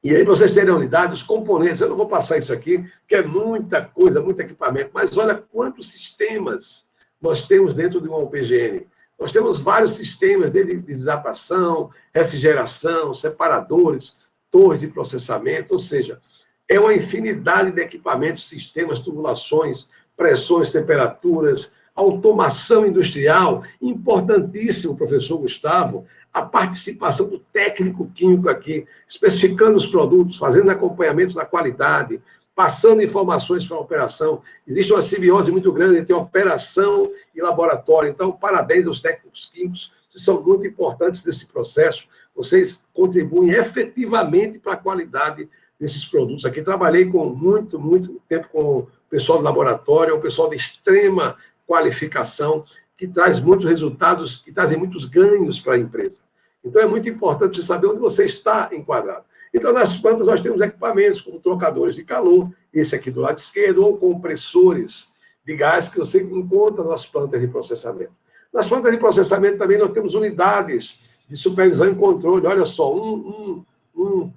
E aí, para vocês terem a unidade, os componentes, eu não vou passar isso aqui, que é muita coisa, muito equipamento, mas olha quantos sistemas nós temos dentro de uma UPGN. Nós temos vários sistemas de desatação, refrigeração, separadores, torres de processamento, ou seja, é uma infinidade de equipamentos, sistemas, tubulações, pressões, temperaturas, automação industrial, importantíssimo, professor Gustavo, a participação do técnico químico aqui, especificando os produtos, fazendo acompanhamento da qualidade, passando informações para a operação. Existe uma simbiose muito grande entre operação e laboratório. Então, parabéns aos técnicos químicos, vocês são muito importantes nesse processo, vocês contribuem efetivamente para a qualidade desses produtos aqui. Trabalhei com muito tempo com o pessoal do laboratório, o pessoal de extrema qualificação, que traz muitos resultados e trazem muitos ganhos para a empresa. Então, é muito importante você saber onde você está enquadrado. Então, nas plantas, nós temos equipamentos como trocadores de calor, esse aqui do lado esquerdo, ou compressores de gás que você encontra nas plantas de processamento. Nas plantas de processamento também nós temos unidades de supervisão e controle. Olha só, um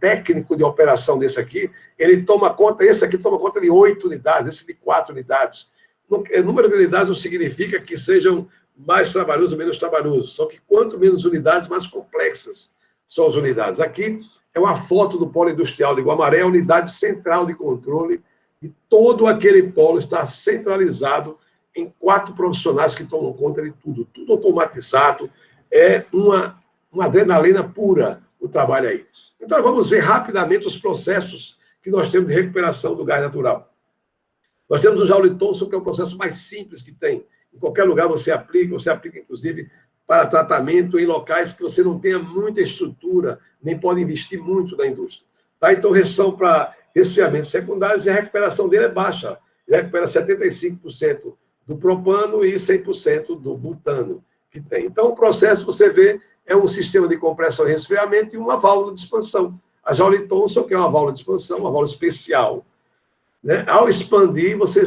técnico de operação desse aqui, ele toma conta, esse aqui toma conta de 8 unidades, esse de 4 unidades. O número de unidades não significa que sejam mais trabalhosos ou menos trabalhosos, só que quanto menos unidades, mais complexas são as unidades. Aqui é uma foto do polo industrial de Guamaré, a unidade central de controle, e todo aquele polo está centralizado em 4 profissionais que tomam conta de tudo automatizado, é uma adrenalina pura o trabalho aí. Então, vamos ver rapidamente os processos que nós temos de recuperação do gás natural. Nós temos o Joule Thomson, que é o processo mais simples que tem. Em qualquer lugar você aplica inclusive para tratamento em locais que você não tenha muita estrutura, nem pode investir muito na indústria. Tá? Então, restrição para resfriamentos secundários e a recuperação dele é baixa. Ele recupera 75% do propano e 100% do butano que tem. Então, o processo, você vê, é um sistema de compressão e resfriamento e uma válvula de expansão. A Joule Thomson, que é uma válvula de expansão, uma válvula especial. Né? Ao expandir, você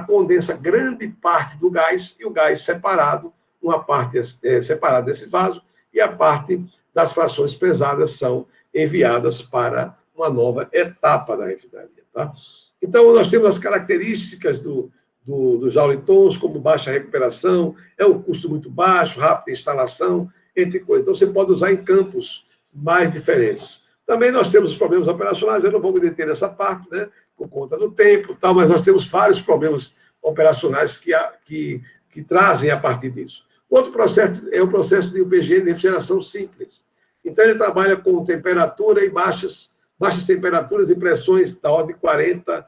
condensa grande parte do gás e o gás separado, uma parte separada desse vaso e a parte das frações pesadas são enviadas para uma nova etapa da refinaria. Tá? Então, nós temos as características do Joule Thomson, como baixa recuperação, é um custo muito baixo, rápida instalação, entre coisas. Então, você pode usar em campos mais diferentes. Também nós temos os problemas operacionais, eu não vou me deter nessa parte, né, por conta do tempo, tal, mas nós temos vários problemas operacionais que trazem a partir disso. Outro processo é o processo de UPGN de refrigeração simples. Então, ele trabalha com temperatura e baixas temperaturas e pressões da ordem de 40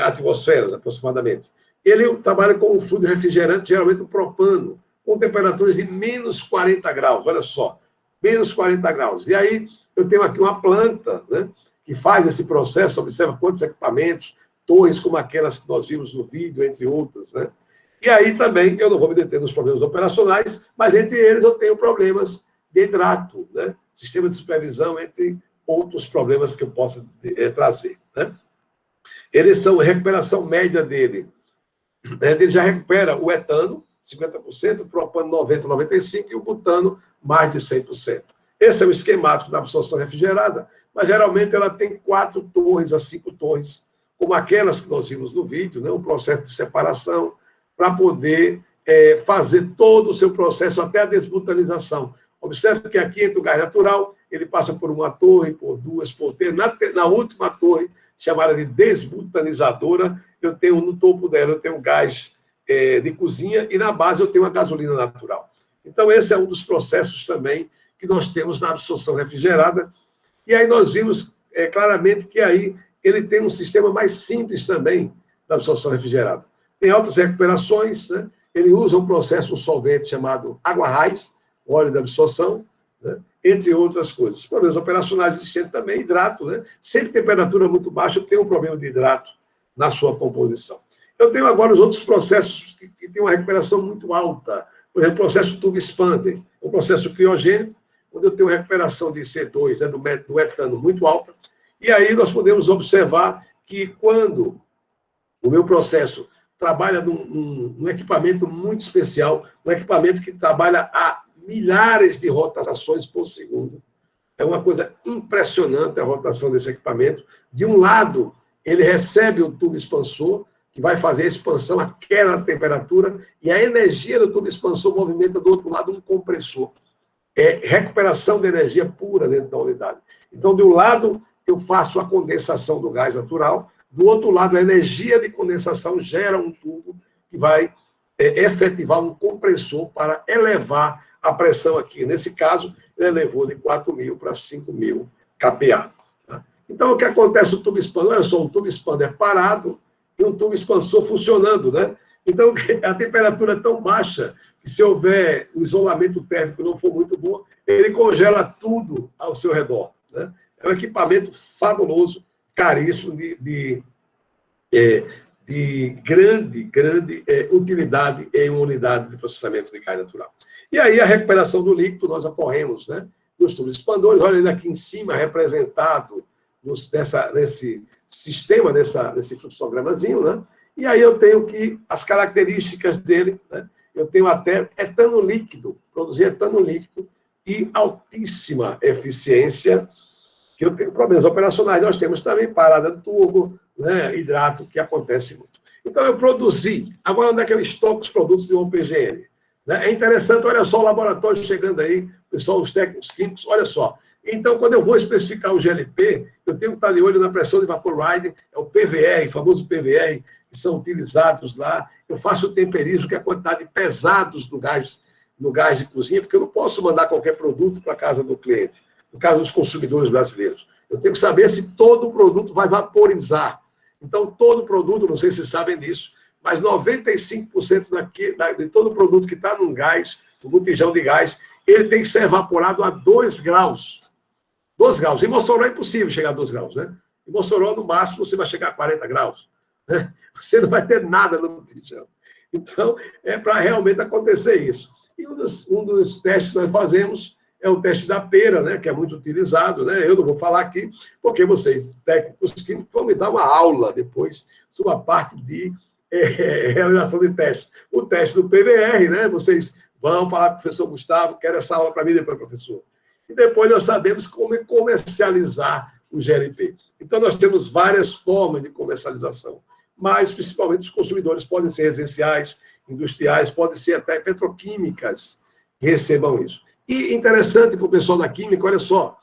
atmosferas, aproximadamente. Ele trabalha com um fluido refrigerante, geralmente o propano, com temperaturas de menos 40 graus, olha só, menos 40 graus. E aí, eu tenho aqui uma planta, né, que faz esse processo, observa quantos equipamentos, torres como aquelas que nós vimos no vídeo, entre outras, né? E aí também, eu não vou me deter nos problemas operacionais, mas entre eles eu tenho problemas de hidrato, né? Sistema de supervisão, entre outros problemas que eu possa trazer, né? Eles são a recuperação média dele. Ele já recupera o etano, 50%, o propano 90%, 95% e o butano mais de 100%. Esse é o esquemático da absorção refrigerada, mas geralmente ela tem 4 torres a 5 torres, como aquelas que nós vimos no vídeo, né? Um processo de separação, para poder fazer todo o seu processo até a desbutanização. Observe que aqui, entre o gás natural, ele passa por uma torre, por 2, por 3. Na última torre, chamada de desbutanizadora, eu tenho no topo dela, eu tenho gás de cozinha e na base eu tenho a gasolina natural. Então, esse é um dos processos também que nós temos na absorção refrigerada. E aí nós vimos claramente que aí ele tem um sistema mais simples também da absorção refrigerada. Tem altas recuperações, né? Ele usa um solvente chamado água-raiz, óleo de absorção, né? Entre outras coisas. Problemas operacionais existentes também, hidrato, né? Sempre temperatura muito baixa, eu tenho um problema de hidrato na sua composição. Eu tenho agora os outros processos que têm uma recuperação muito alta. Por exemplo, o processo Tube Expander, um processo criogênico, onde eu tenho recuperação de C2, né, do etano muito alta, E aí nós podemos observar que quando o meu processo trabalha num equipamento muito especial, um equipamento que trabalha a milhares de rotações por segundo. É uma coisa impressionante a rotação desse equipamento. De um lado, ele recebe o tubo expansor, que vai fazer a expansão, a queda da temperatura, e a energia do tubo expansor movimenta do outro lado um compressor. É recuperação de energia pura dentro da unidade. Então, de um lado, eu faço a condensação do gás natural, do outro lado, a energia de condensação gera um tubo que vai efetivar um compressor para elevar a pressão aqui. Nesse caso, ele elevou de 4.000 para 5.000 kPa. Tá? Então, o que acontece no tubo expansor? Olha só, um tubo expander parado e um tubo expansor funcionando, né? Então, a temperatura é tão baixa que se houver o isolamento térmico não for muito bom, ele congela tudo ao seu redor, né? É um equipamento fabuloso, caríssimo, de grande utilidade em uma unidade de processamento de gás natural. E aí a recuperação do líquido nós ocorremos, né, nos tubos expandores, olha ele aqui em cima representado nesse sistema, nesse fluxogramazinho, né? E aí eu tenho as características dele, né? Eu tenho até etano líquido, produzir etano líquido e altíssima eficiência, que eu tenho problemas operacionais. Nós temos também parada do turbo, né, hidrato, que acontece muito. Então, eu produzi. Agora, onde é que eu estoco os produtos de um PGN? Né? É interessante, olha só o laboratório chegando aí, pessoal, os técnicos químicos, olha só. Então, quando eu vou especificar o GLP, eu tenho que estar de olho na pressão de vapor riding, é o PVR, o famoso PVR, que são utilizados lá. Eu faço o temperismo, que é a quantidade de pesados no gás de cozinha, porque eu não posso mandar qualquer produto para a casa do cliente, no caso dos consumidores brasileiros. Eu tenho que saber se todo o produto vai vaporizar. Então, todo produto, não sei se vocês sabem disso, mas 95% de todo produto que está num gás, no botijão de gás, ele tem que ser evaporado a 2 graus. 2 graus. Em Mossoró é impossível chegar a 2 graus, né? Em Mossoró, no máximo, você vai chegar a 40 graus. Né? Você não vai ter nada no botijão. Então, é para realmente acontecer isso. E um dos testes que nós fazemos é o teste da pera, né, que é muito utilizado, né? Eu não vou falar aqui, porque vocês, técnicos químicos, vão me dar uma aula depois sobre a parte de realização de teste. O teste do PVR, né? Vocês vão falar para o professor Gustavo, quero essa aula para mim depois, professor. E depois nós sabemos como comercializar o GLP. Então, nós temos várias formas de comercialização, mas, principalmente, os consumidores podem ser residenciais, industriais, podem ser até petroquímicas que recebam isso. E interessante para o pessoal da química, olha só,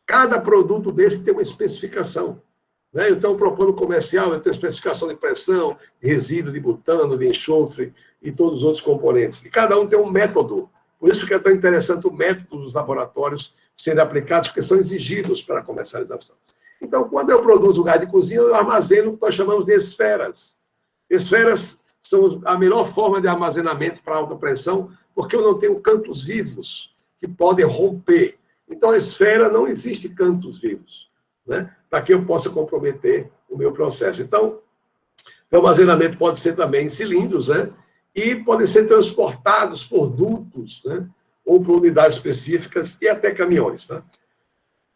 cada produto desse tem uma especificação. Né? Eu estou propondo comercial, eu tenho especificação de pressão, de resíduo, de butano, de enxofre e todos os outros componentes. E cada um tem um método. Por isso que é tão interessante o método dos laboratórios serem aplicados, porque são exigidos para a comercialização. Então, quando eu produzo o gás de cozinha, eu armazeno o que nós chamamos de esferas. Esferas são a melhor forma de armazenamento para alta pressão, porque eu não tenho cantos vivos que podem romper. Então, a esfera não existe cantos vivos, né? Para que eu possa comprometer o meu processo. Então, o armazenamento pode ser também em cilindros, né? E podem ser transportados por dutos, né? Ou por unidades específicas e até caminhões. Tá?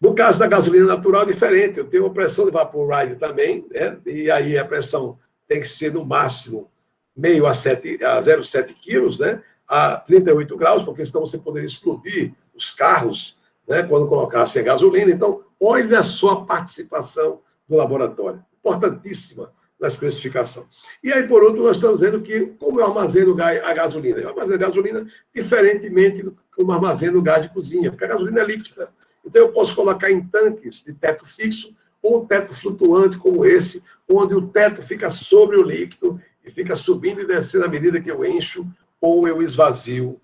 No caso da gasolina natural é diferente. Eu tenho uma pressão de vapor riding também, né? E aí a pressão tem que ser no máximo meio a 0,7 quilos, né? A 38 graus, porque senão você poderia explodir os carros, né, quando colocasse a gasolina. Então, olha só a participação do laboratório. Importantíssima na especificação. E aí, por outro, nós estamos vendo que, como eu armazeno a gasolina? Eu armazeno a gasolina diferentemente do como armazeno o gás de cozinha, porque a gasolina é líquida. Então, eu posso colocar em tanques de teto fixo ou um teto flutuante como esse, onde o teto fica sobre o líquido e fica subindo e descendo à medida que eu encho ou eu esvazio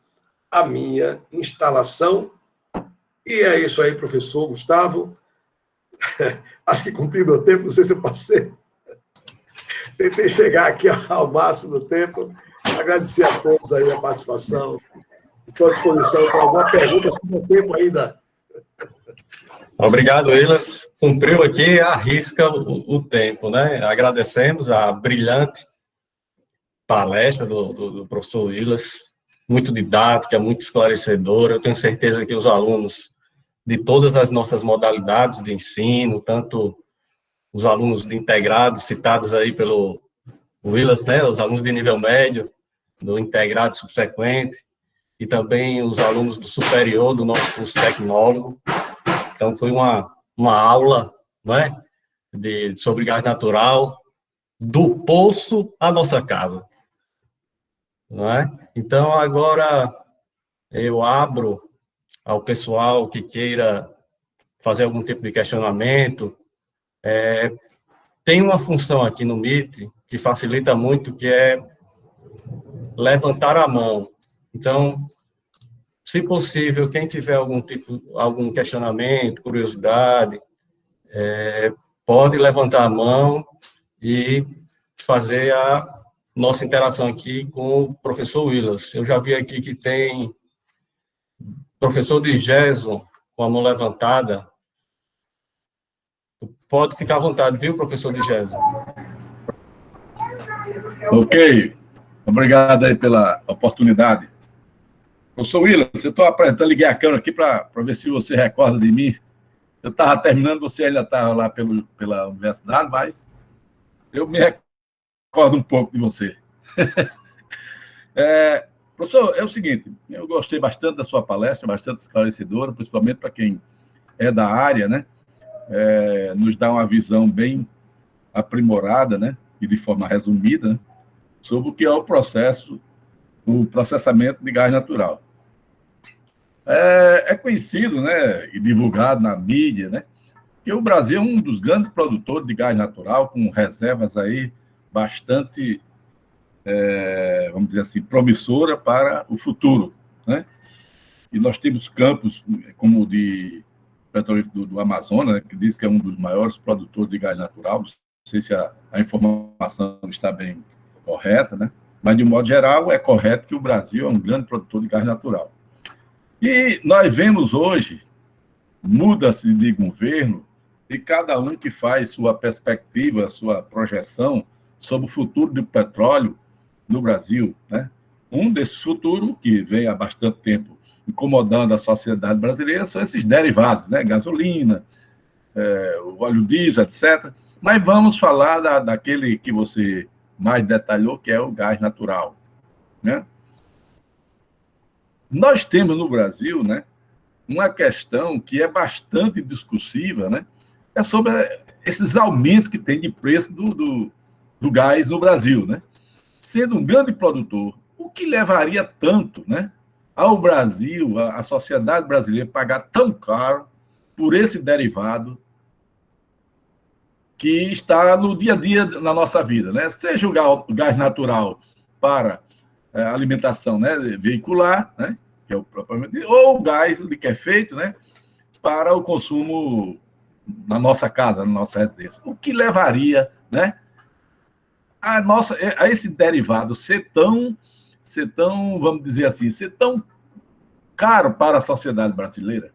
a minha instalação. E é isso aí, professor Gustavo. Acho que cumpri meu tempo, não sei se eu passei. Tentei chegar aqui ao máximo do tempo. Agradecer a todos aí a participação. Estou à disposição para alguma pergunta, se tem tempo ainda. Obrigado, Wilas. Cumpriu aqui, arrisca o tempo, né? Agradecemos a brilhante palestra do professor Wilas, muito didática, muito esclarecedora. Eu tenho certeza que os alunos de todas as nossas modalidades de ensino, tanto os alunos de integrado, citados aí pelo Willis, né, os alunos de nível médio, do integrado subsequente, e também os alunos do superior, do nosso curso tecnólogo. Então, foi uma aula, não é, sobre gás natural, do poço à nossa casa. Não é? Então, agora, eu abro ao pessoal que queira fazer algum tipo de questionamento. Tem uma função aqui no Meet que facilita muito, que é levantar a mão. Então, se possível, quem tiver algum questionamento, curiosidade, pode levantar a mão e fazer a nossa interação aqui com o professor Willis. Eu já vi aqui que tem professor de Gerson com a mão levantada. Pode ficar à vontade, viu, professor de Gerson? Ok. Obrigado aí pela oportunidade. Professor Willis, eu estou apresentando, liguei a câmera aqui para ver se você recorda de mim. Eu estava terminando, você ainda estava lá pela universidade, mas eu me recordo um pouco de você. Professor, é o seguinte, eu gostei bastante da sua palestra, bastante esclarecedora, principalmente para quem é da área, né? Nos dá uma visão bem aprimorada, né? E de forma resumida, né? Sobre o que é o processamento de gás natural. É conhecido, né, e divulgado na mídia, né, que o Brasil é um dos grandes produtores de gás natural, com reservas aí bastante, vamos dizer assim, promissora para o futuro, né? E nós temos campos como o de petróleo do Amazonas, né, que diz que é um dos maiores produtores de gás natural. Não sei se a informação está bem correta, né? Mas, de um modo geral, é correto que o Brasil é um grande produtor de gás natural. E nós vemos hoje, muda-se de governo, e cada um que faz sua perspectiva, sua projeção sobre o futuro do petróleo no Brasil, né? Um desses futuros, que vem há bastante tempo incomodando a sociedade brasileira, são esses derivados, né? Gasolina, o óleo diesel, etc. Mas vamos falar daquele que você mais detalhou, que é o gás natural, né? Nós temos no Brasil, né, uma questão que é bastante discursiva, né? É sobre esses aumentos que tem de preço do gás no Brasil, né? Sendo um grande produtor, o que levaria tanto, né, ao Brasil, a sociedade brasileira, pagar tão caro por esse derivado que está no dia a dia na nossa vida, né? Seja o gás natural para alimentação, né, veicular, né, que é o propriamente, ou o gás que é feito, né, para o consumo na nossa casa, na nossa residência. O que levaria, né, a esse derivado ser tão, vamos dizer assim, ser tão caro para a sociedade brasileira?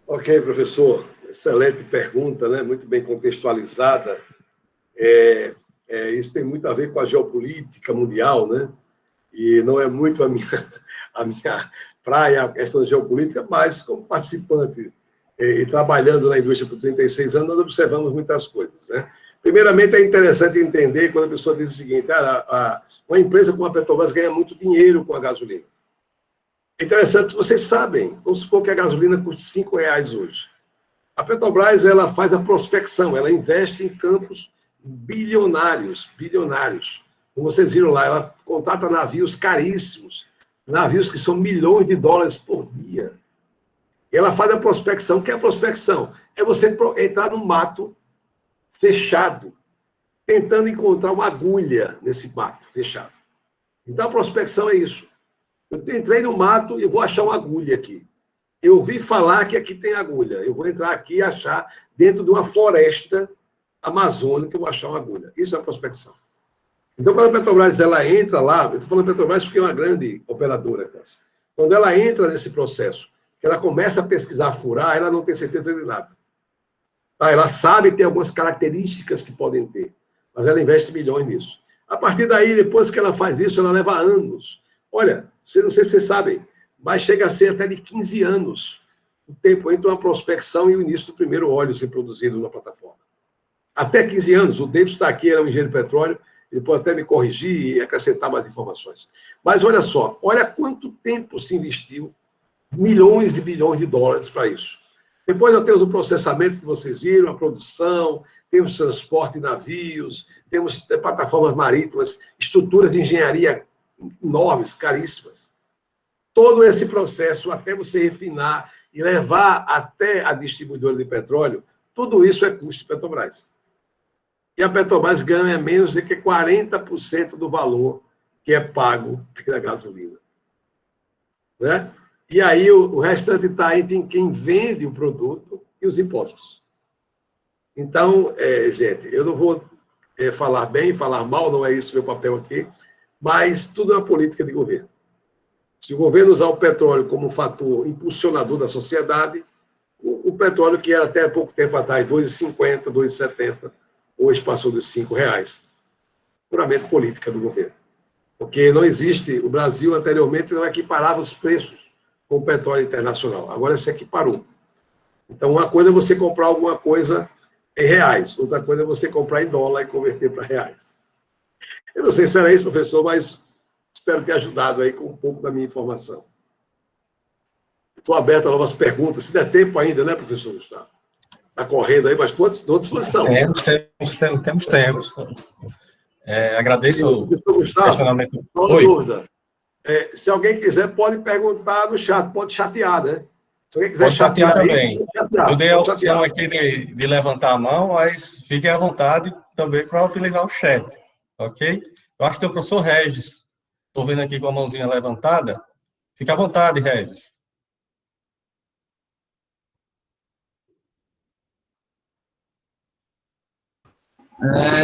Ok, professor. Excelente pergunta, né? Muito bem contextualizada. Isso tem muito a ver com a geopolítica mundial, né? E não é muito a minha praia, a questão da geopolítica, mas como participante e trabalhando na indústria por 36 anos, nós observamos muitas coisas, né? Primeiramente, é interessante entender quando a pessoa diz o seguinte: uma empresa como a Petrobras ganha muito dinheiro com a gasolina. É interessante, vocês sabem, vamos supor que a gasolina custe R$5 hoje. A Petrobras, ela faz a prospecção, ela investe em campos bilionários. Como vocês viram lá, ela contrata navios caríssimos, navios que são milhões de dólares por dia. E ela faz a prospecção. O que é a prospecção? É você entrar no mato fechado, tentando encontrar uma agulha nesse mato fechado. Então, a prospecção é isso. Eu entrei no mato e vou achar uma agulha aqui. Eu ouvi falar que aqui tem agulha. Eu vou entrar aqui e achar, dentro de uma floresta amazônica, eu vou achar uma agulha. Isso é a prospecção. Então, quando a Petrobras ela entra lá, eu estou falando Petrobras porque é uma grande operadora. Quando ela entra nesse processo, que ela começa a pesquisar, a furar, ela não tem certeza de nada. Ela sabe que tem algumas características que podem ter, mas ela investe milhões nisso. A partir daí, depois que ela faz isso, ela leva anos. Olha, não sei se vocês sabem, mas chega a ser até de 15 anos o tempo entre uma prospecção e o início do primeiro óleo ser produzido na plataforma. Até 15 anos. O David está aqui, ele é um engenheiro de petróleo, ele pode até me corrigir e acrescentar mais informações. Mas olha só, olha quanto tempo se investiu, milhões e bilhões de dólares para isso. Depois nós temos o processamento que vocês viram, a produção, temos transporte de navios, temos plataformas marítimas, estruturas de engenharia enormes, caríssimas. Todo esse processo, até você refinar e levar até a distribuidora de petróleo, tudo isso é custo de Petrobras. E a Petrobras ganha menos do que 40% do valor que é pago pela gasolina. Né? E aí o restante está entre quem vende o produto e os impostos. Então, gente, eu não vou falar bem, falar mal, não é isso meu papel aqui, mas tudo é uma política de governo. Se o governo usar o petróleo como um fator impulsionador da sociedade, o petróleo, que era até pouco tempo atrás, 2,50, 2,70, hoje passou dos R$5. Puramente política do governo. Porque não existe, o Brasil anteriormente não equiparava os preços com o petróleo internacional. Agora se equiparou. Então, uma coisa é você comprar alguma coisa em reais, outra coisa é você comprar em dólar e converter para reais. Eu não sei se era isso, professor, mas espero ter ajudado aí com um pouco da minha informação. Estou aberto a novas perguntas, se der tempo ainda, né, professor Gustavo? Está correndo aí, mas estou à disposição. Temos tempo. Agradeço o questionamento. Oi. Dúvida. Se alguém quiser, pode perguntar no chat, pode chatear, né? Se alguém quiser pode chatear também. Chatear. Eu dei a opção aqui de levantar a mão, mas fiquem à vontade também para utilizar o chat, ok? Eu acho que tem o professor Regis. Estou vendo aqui com a mãozinha levantada. Fique à vontade, Regis.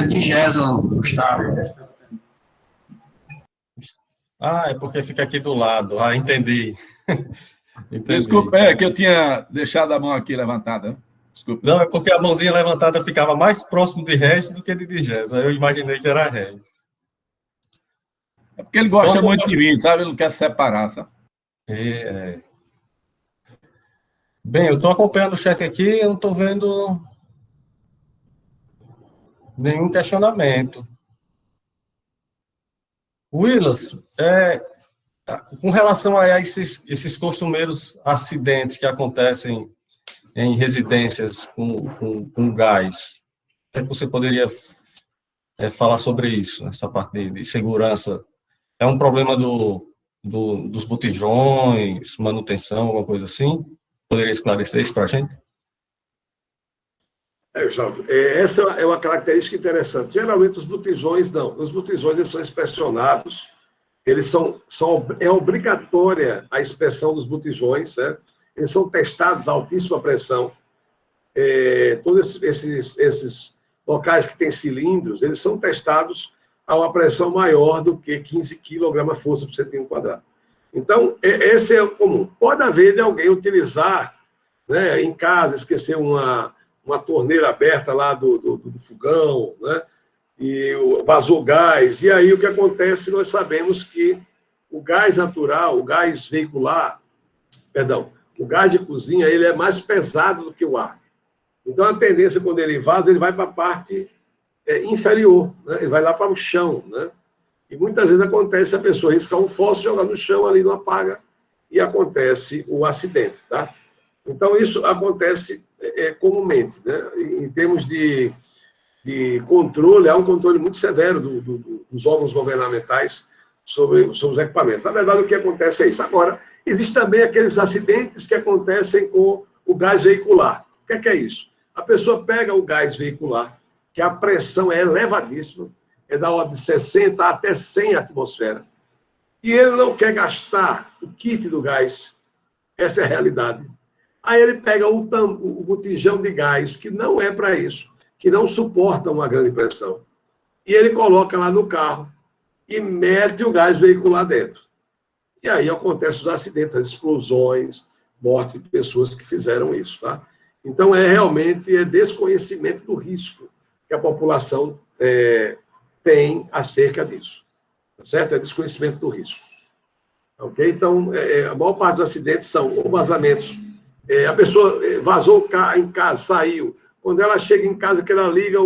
De Gerson, Gustavo. É porque fica aqui do lado. Entendi. Entendi. Desculpa, que eu tinha deixado a mão aqui levantada. Desculpa. Não, é porque a mãozinha levantada ficava mais próximo de Regis do que de Gerson. Eu imaginei que era Regis. É porque ele gosta muito de mim, sabe? Ele não quer separar, sabe? Bem, eu estou acompanhando o chat aqui, eu não estou vendo nenhum questionamento. Willis, com relação a esses costumeiros acidentes que acontecem em residências com gás, o que é que você poderia falar sobre isso, essa parte de segurança? É um problema dos botijões, manutenção, alguma coisa assim? Poderia esclarecer isso para a gente? Essa é uma característica interessante. Geralmente, os botijões, não. Os botijões, eles são inspecionados. É obrigatória a inspeção dos botijões, certo? Eles são testados a altíssima pressão. Todos esses locais que têm cilindros, eles são testados a uma pressão maior do que 15 kg-força por centímetro quadrado. Então, esse é o comum. Pode haver de alguém utilizar, né, em casa, esquecer uma torneira aberta lá do fogão, né? E vazou gás. E aí o que acontece, nós sabemos que o gás natural, o gás veicular, o gás de cozinha, ele é mais pesado do que o ar. Então a tendência, quando ele vaza, ele vai para a parte inferior, né? Ele vai lá para o chão, né? E muitas vezes acontece a pessoa riscar um fósforo, jogar no chão, ali não apaga, e acontece o acidente, tá? Então isso acontece comumente, né? Em termos de controle, há um controle muito severo dos órgãos governamentais sobre os equipamentos. Na verdade, o que acontece é isso. Agora, existem também aqueles acidentes que acontecem com o gás veicular. O que é isso? A pessoa pega o gás veicular, que a pressão é elevadíssima, é da ordem de 60 até 100 atmosfera, e ele não quer gastar o kit do gás. Essa é a realidade. Aí ele pega o botijão de gás, que não é para isso, que não suporta uma grande pressão, e ele coloca lá no carro e mete o gás veicular dentro. E aí acontecem os acidentes, as explosões, morte de pessoas que fizeram isso, tá? Então, realmente desconhecimento do risco que a população tem acerca disso, tá certo? É desconhecimento do risco. Ok? Então, a maior parte dos acidentes são ou vazamentos. A pessoa vazou em casa, saiu. Quando ela chega em casa, que ela liga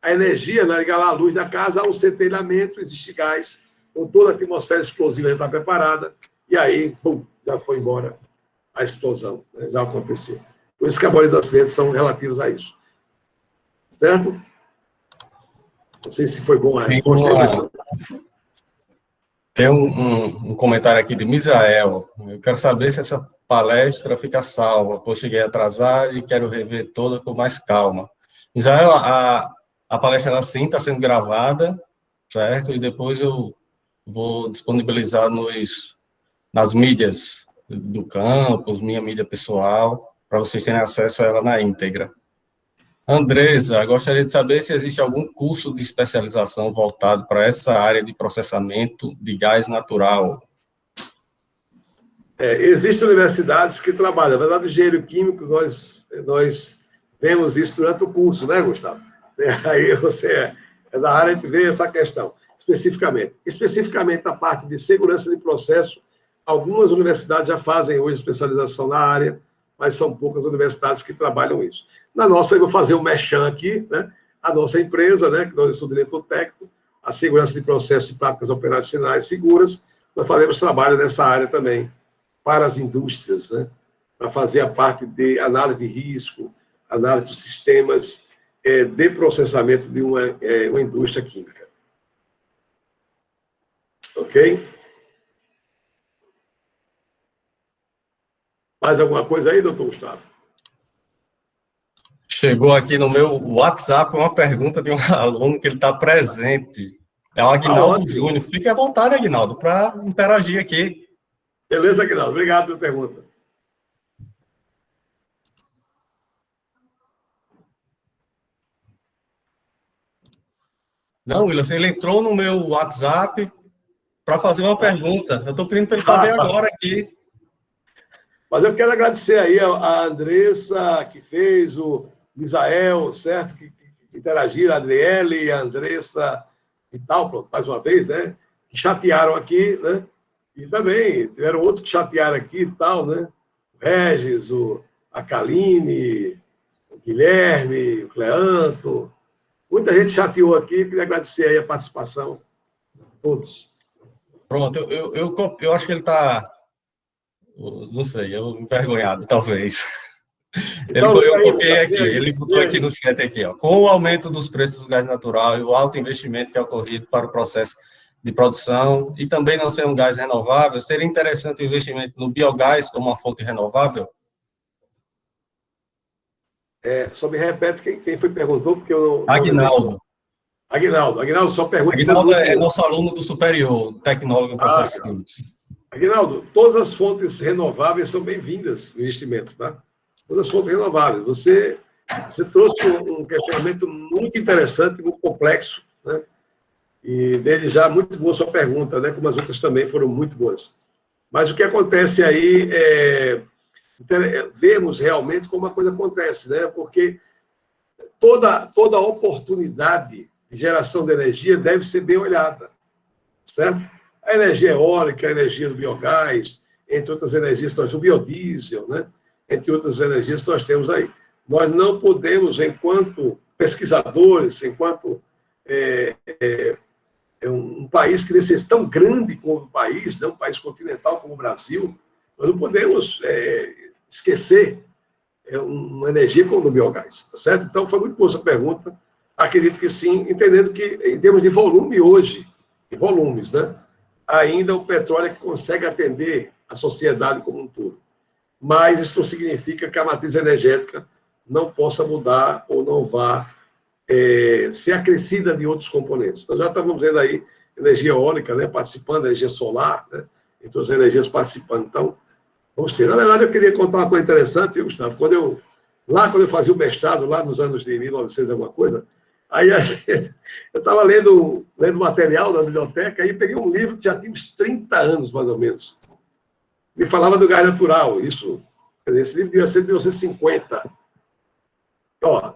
a energia, né, liga lá a luz da casa, há um centelhamento, existe gás, com toda a atmosfera explosiva já está preparada, e aí, pum, já foi embora a explosão, né, já aconteceu. Por isso que a maioria dos acidentes são relativos a isso. Certo? Não sei se foi bom a resposta. Tem um comentário aqui de Misael. Eu quero saber se essa palestra fica salva, pois cheguei atrasado e quero rever toda com mais calma. Misael, a palestra, ela sim está sendo gravada, certo? E depois eu vou disponibilizar nas mídias do campus, minha mídia pessoal, para vocês terem acesso a ela na íntegra. Andresa, gostaria de saber se existe algum curso de especialização voltado para essa área de processamento de gás natural. Existem universidades que trabalham. Na verdade, engenheiro químico, nós vemos isso durante o curso, né, Gustavo? Aí você é da área, a gente vê essa questão, especificamente. Especificamente na parte de segurança de processo, algumas universidades já fazem hoje especialização na área, mas são poucas universidades que trabalham isso. Na nossa, eu vou fazer o merchan aqui, né? A nossa empresa, né, que nós sou diretor técnico, a segurança de processos e práticas operacionais seguras, nós fazemos trabalho nessa área também, para as indústrias, né? Para fazer a parte de análise de risco, análise de sistemas de processamento de uma indústria química. Ok? Mais alguma coisa aí, doutor Gustavo? Chegou aqui no meu WhatsApp uma pergunta de um aluno que ele está presente. É o Aguinaldo Júnior. Fique à vontade, Aguinaldo, para interagir aqui. Beleza, Aguinaldo. Obrigado pela pergunta. Não, Wilson, ele entrou no meu WhatsApp para fazer uma pergunta. Eu estou pedindo para ele fazer agora aqui. Mas eu quero agradecer aí a Andressa, que fez, o Misael, certo? Que interagiram, a Adriele, a Andressa e tal, pronto, mais uma vez, né? Que chatearam aqui, né? E também tiveram outros que chatearam aqui e tal, né? O Regis, a Kaline, o Guilherme, o Cleanto. Muita gente chateou aqui, queria agradecer aí a participação de todos. Pronto, eu acho que ele está, não sei, envergonhado, talvez. Então, Eu copiei aqui, ele botou aqui no chat aqui, ó. Com o aumento dos preços do gás natural e o alto investimento que é ocorrido para o processo de produção e também não ser um gás renovável, seria interessante o investimento no biogás como uma fonte renovável? Só me repete quem foi que perguntou, porque eu não... Aguinaldo. Aguinaldo, sua pergunta... Aguinaldo é nosso aluno do superior, tecnólogo em processos químicos. Aguinaldo, todas as fontes renováveis são bem-vindas no investimento, tá? Todas as fontes renováveis. Você trouxe um questionamento muito interessante, muito complexo, né? E desde já, muito boa sua pergunta, né? Como as outras também foram muito boas. Mas o que acontece aí vermos realmente como a coisa acontece, né? Porque toda oportunidade de geração de energia deve ser bem olhada, certo? A energia eólica, a energia do biogás, entre outras energias, nós temos o biodiesel, né? Entre outras energias que nós temos aí. Nós não podemos, enquanto pesquisadores, enquanto um país que necessita tão grande como o país, né? Um país continental como o Brasil, nós não podemos esquecer uma energia como o biogás, tá certo? Então, foi muito boa essa pergunta. Acredito que sim, entendendo que, em termos de volume hoje, de volumes, né? Ainda o petróleo é que consegue atender a sociedade como um todo. Mas isso não significa que a matriz energética não possa mudar ou não vá ser acrescida de outros componentes. Nós já estamos vendo aí energia eólica, né, participando, energia solar, né, entre as energias participando. Então, vamos ter. Na verdade, eu queria contar uma coisa interessante, Gustavo. Quando eu fazia o mestrado, lá nos anos de 1900, alguma coisa, aí eu estava lendo material na biblioteca e peguei um livro que já tinha uns 30 anos, mais ou menos. Me falava do gás natural, isso. Esse livro devia ser de 1950.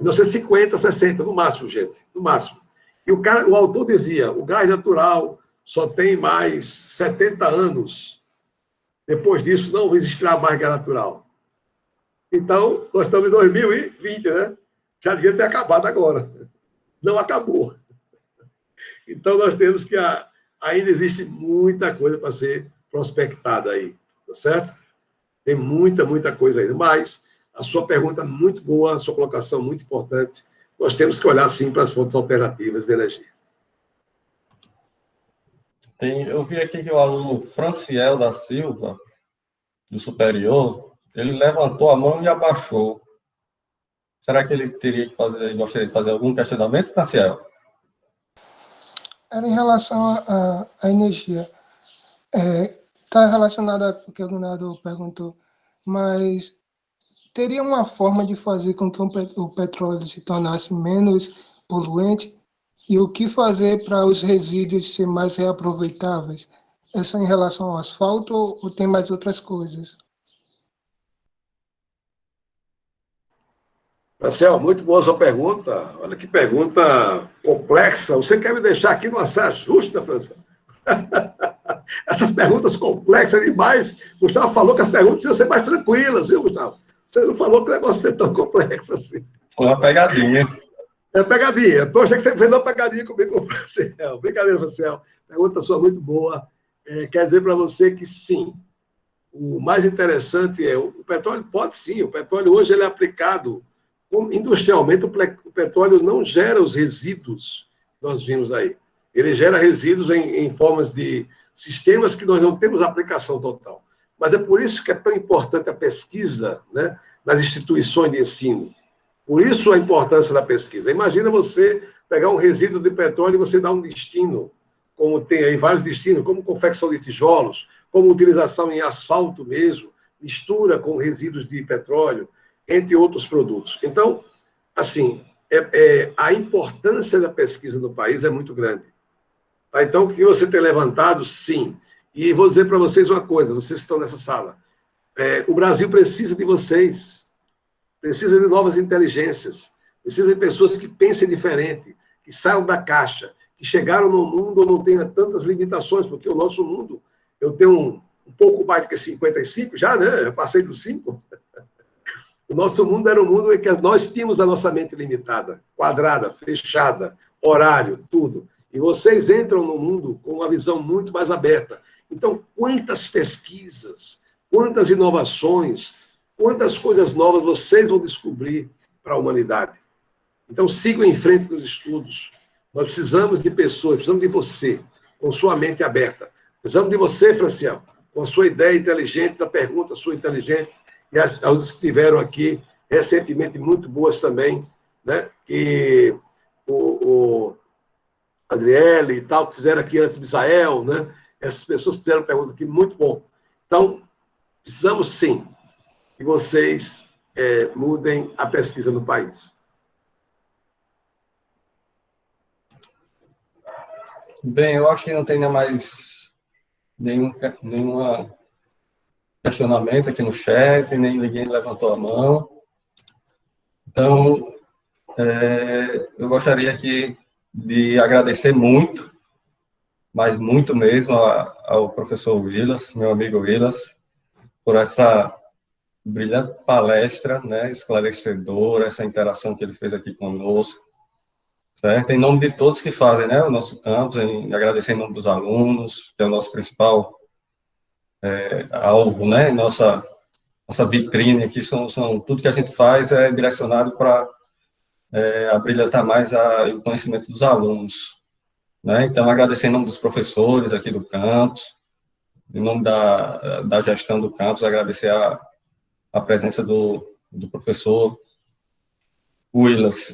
1950, 60, no máximo, gente, no máximo. E o autor dizia, o gás natural só tem mais 70 anos. Depois disso, não existirá mais gás natural. Então, nós estamos em 2020, né? Já devia ter acabado agora. Não acabou. Então, nós temos que ainda existe muita coisa para ser prospectada aí, tá certo? Tem muita coisa ainda. Mas a sua pergunta é muito boa, a sua colocação muito importante. Nós temos que olhar, sim, para as fontes alternativas de energia. Eu vi aqui que o aluno Franciel da Silva, do superior, ele levantou a mão e abaixou. Será que ele gostaria de fazer algum questionamento, Franciel? Era em relação à energia. Está relacionado ao que o Leonardo perguntou, mas teria uma forma de fazer com que o petróleo se tornasse menos poluente? E o que fazer para os resíduos serem mais reaproveitáveis? É só em relação ao asfalto ou tem mais outras coisas? Marcel, muito boa a sua pergunta. Olha que pergunta complexa. Você quer me deixar aqui numa saia justa, Franciel? Essas perguntas complexas demais. Gustavo falou que as perguntas iam ser mais tranquilas, viu, Gustavo? Você não falou que o negócio ia ser tão complexo assim. Foi uma pegadinha. É pegadinha. Eu achei que você fez uma pegadinha comigo, Franciel. Brincadeira, Franciel. Pergunta sua muito boa. Quer dizer para você que sim. O mais interessante é o petróleo pode sim. O petróleo hoje ele é aplicado industrialmente. O petróleo não gera os resíduos que nós vimos aí. Ele gera resíduos em formas de sistemas que nós não temos aplicação total. Mas é por isso que é tão importante a pesquisa, né, nas instituições de ensino. Por isso a importância da pesquisa. Imagina você pegar um resíduo de petróleo e você dar um destino, como tem aí vários destinos, como confecção de tijolos, como utilização em asfalto mesmo, mistura com resíduos de petróleo, entre outros produtos. Então, assim, a importância da pesquisa no país é muito grande. Tá? Então, o que você tem levantado, sim. E vou dizer para vocês uma coisa, vocês que estão nessa sala. O Brasil precisa de vocês. Precisa de novas inteligências, precisa de pessoas que pensem diferente, que saiam da caixa, que chegaram no mundo onde não tenha tantas limitações, porque o nosso mundo, eu tenho um pouco mais do que 55 já, né? Eu passei dos 5. O nosso mundo era um mundo em que nós tínhamos a nossa mente limitada, quadrada, fechada, horário, tudo. E vocês entram no mundo com uma visão muito mais aberta. Então, quantas pesquisas, quantas inovações, quantas coisas novas vocês vão descobrir para a humanidade. Então, sigam em frente nos estudos. Nós precisamos de pessoas, precisamos de você, com sua mente aberta. Precisamos de você, Franciel, com a sua ideia inteligente, da pergunta sua inteligente, e as que estiveram aqui recentemente, muito boas também, né? Que o Adriele e tal, que fizeram aqui antes de Israel, né? Essas pessoas fizeram perguntas aqui, muito bom. Então, precisamos sim que vocês mudem a pesquisa no país. Bem, eu acho que não tem mais nenhum questionamento aqui no chat, nem ninguém levantou a mão. Então, eu gostaria aqui de agradecer muito, mas muito mesmo, ao professor Willas, meu amigo Willas, por essa brilhante palestra, né, esclarecedora, essa interação que ele fez aqui conosco, certo? Em nome de todos que fazem, né, o nosso campus, agradecer em nome dos alunos, que é o nosso principal alvo, né, nossa vitrine aqui, tudo que a gente faz é direcionado para abrilhantar mais o conhecimento dos alunos, né? Então, agradecer em nome dos professores aqui do campus, em nome da gestão do campus, agradecer a presença do professor Willas.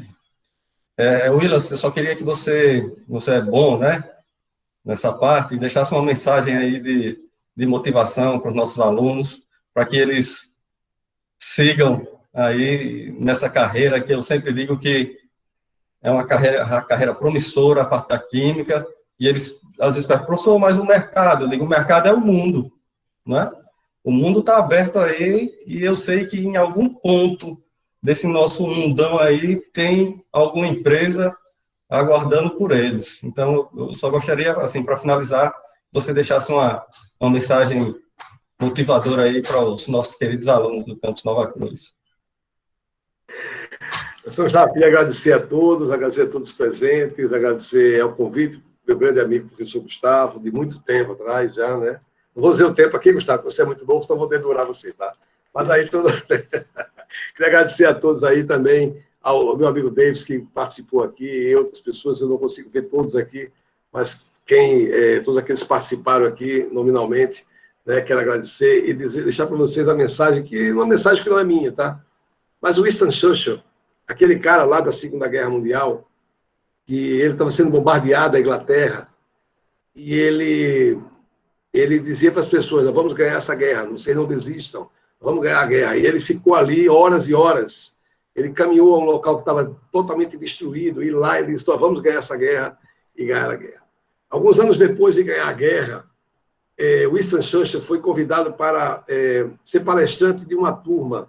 Willas, eu só queria que você é bom, né, nessa parte, e deixasse uma mensagem aí de motivação para os nossos alunos, para que eles sigam aí nessa carreira, que eu sempre digo que é uma carreira promissora, a parte da química, e eles às vezes perguntam, professor, mas o mercado? Eu digo, o mercado é o mundo, né? O mundo está aberto aí, e eu sei que em algum ponto desse nosso mundão aí tem alguma empresa aguardando por eles. Então, eu só gostaria, assim, para finalizar, você deixasse uma mensagem motivadora aí para os nossos queridos alunos do Campus Nova Cruz. Eu já queria agradecer a todos os presentes, agradecer ao convite, meu grande amigo, professor Gustavo, de muito tempo atrás já, né? Não vou dizer o tempo aqui, Gustavo, você é muito novo, senão vou dedurar você, tá? Mas aí, queria agradecer a todos aí também, ao meu amigo Davis, que participou aqui, e outras pessoas, eu não consigo ver todos aqui, mas todos aqueles que participaram aqui, nominalmente, né, quero agradecer e deixar para vocês uma mensagem que não é minha, tá? Mas o Winston Churchill, aquele cara lá da Segunda Guerra Mundial, que ele estava sendo bombardeado a Inglaterra, e ele dizia para as pessoas, vamos ganhar essa guerra, vocês não desistam, vamos ganhar a guerra. E ele ficou ali horas e horas, ele caminhou a um local que estava totalmente destruído, e lá ele disse, vamos ganhar essa guerra, e ganhar a guerra. Alguns anos depois de ganhar a guerra, Winston Churchill foi convidado para ser palestrante de uma turma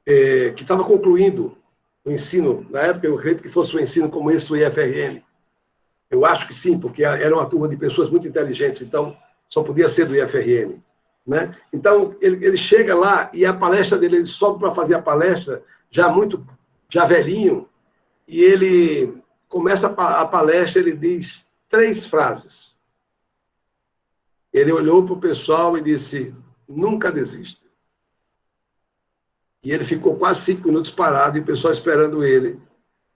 que estava concluindo o ensino, na época eu acredito que fosse um ensino como esse do IFRN. Eu acho que sim, porque era uma turma de pessoas muito inteligentes, então só podia ser do IFRN. Né? Então, ele chega lá e a palestra dele, ele sobe para fazer a palestra, já velhinho, e ele começa a palestra, ele diz 3 frases. Ele olhou para o pessoal e disse, nunca desista. E ele ficou quase 5 minutos parado e o pessoal esperando ele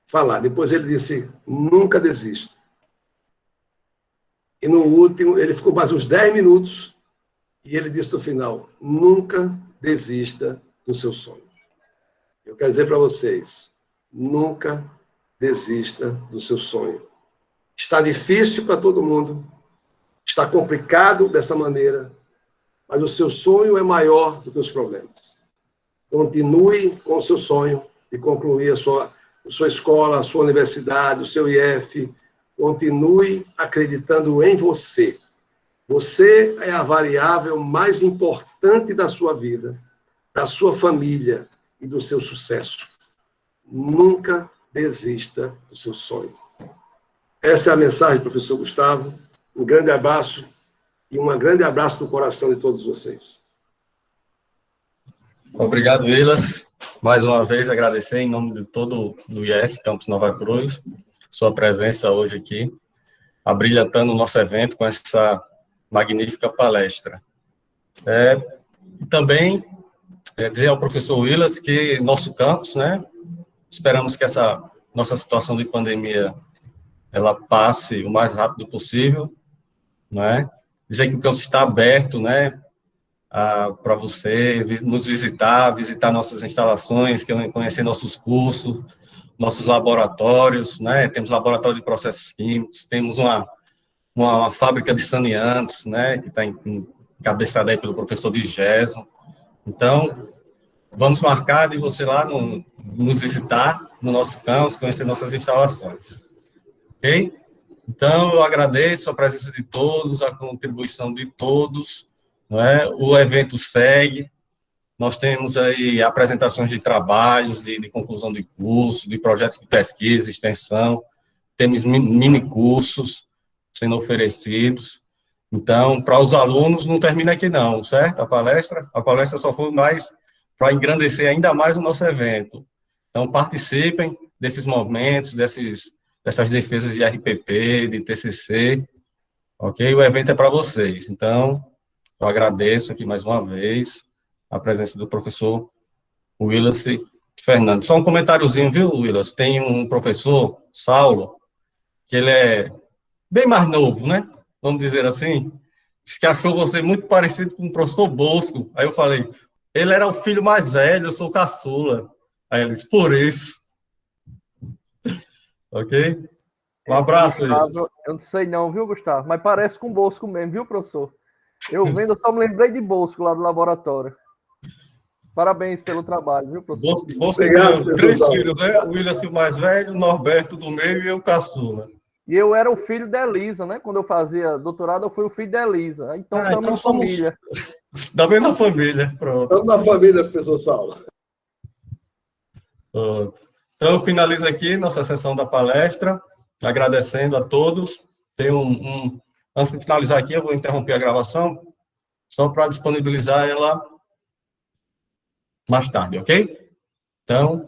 falar. Depois ele disse, nunca desista. E no último, ele ficou mais uns 10 minutos e ele disse no final, nunca desista do seu sonho. Eu quero dizer para vocês, nunca desista do seu sonho. Está difícil para todo mundo, está complicado dessa maneira, mas o seu sonho é maior do que os problemas. Continue com o seu sonho de concluir a sua escola, a sua universidade, o seu IF. Continue acreditando em você. Você é a variável mais importante da sua vida, da sua família e do seu sucesso. Nunca desista do seu sonho. Essa é a mensagem, professor Gustavo. Um grande abraço e um grande abraço do coração de todos vocês. Obrigado, Willas. Mais uma vez, agradecer em nome de todo o IF, Campus Nova Cruz, sua presença hoje aqui, abrilhantando o nosso evento com essa magnífica palestra. E também dizer ao professor Willas que nosso campus, né, esperamos que essa nossa situação de pandemia ela passe o mais rápido possível, né? Dizer que o campus está aberto, né, para você nos visitar nossas instalações, conhecer nossos cursos, nossos laboratórios, né? Temos laboratório de processos químicos, temos uma fábrica de saneantes, né, que está encabeçada aí pelo professor Digeson. Então, vamos marcar de você lá nos visitar no nosso campus, conhecer nossas instalações. Ok? Então, eu agradeço a presença de todos, a contribuição de todos, não é? O evento segue, nós temos aí apresentações de trabalhos, de conclusão de curso, de projetos de pesquisa, extensão, temos mini cursos sendo oferecidos. Então, para os alunos, não termina aqui não, certo? A palestra só foi mais para engrandecer ainda mais o nosso evento. Então, participem desses movimentos, dessas defesas de RPP, de TCC, ok? O evento é para vocês. Então, eu agradeço aqui mais uma vez a presença do professor Willas Fernandes. Só um comentáriozinho, viu, Willas? Tem um professor, Saulo, que ele é bem mais novo, né? Vamos dizer assim. Disse que achou você muito parecido com o professor Bosco. Aí eu falei, ele era o filho mais velho, eu sou o caçula. Aí ele disse, por isso. Ok? Um abraço, Willas. Eu não sei não, viu, Gustavo? Mas parece com o Bosco mesmo, viu, professor? Eu vendo, eu só me lembrei de Bosco lá do laboratório. Parabéns pelo trabalho, viu, professor? Bosco tem 3 filhos, né? O William o mais velho, o Norberto do meio e eu caçula. E eu era o filho da Elisa, né? Quando eu fazia doutorado, eu fui o filho da Elisa. Então, estamos em família. Da mesma família, pronto. Estamos na família, professor Saulo. Então, eu finalizo aqui nossa sessão da palestra, agradecendo a todos. Antes de finalizar aqui, eu vou interromper a gravação, só para disponibilizar ela mais tarde, ok? Então,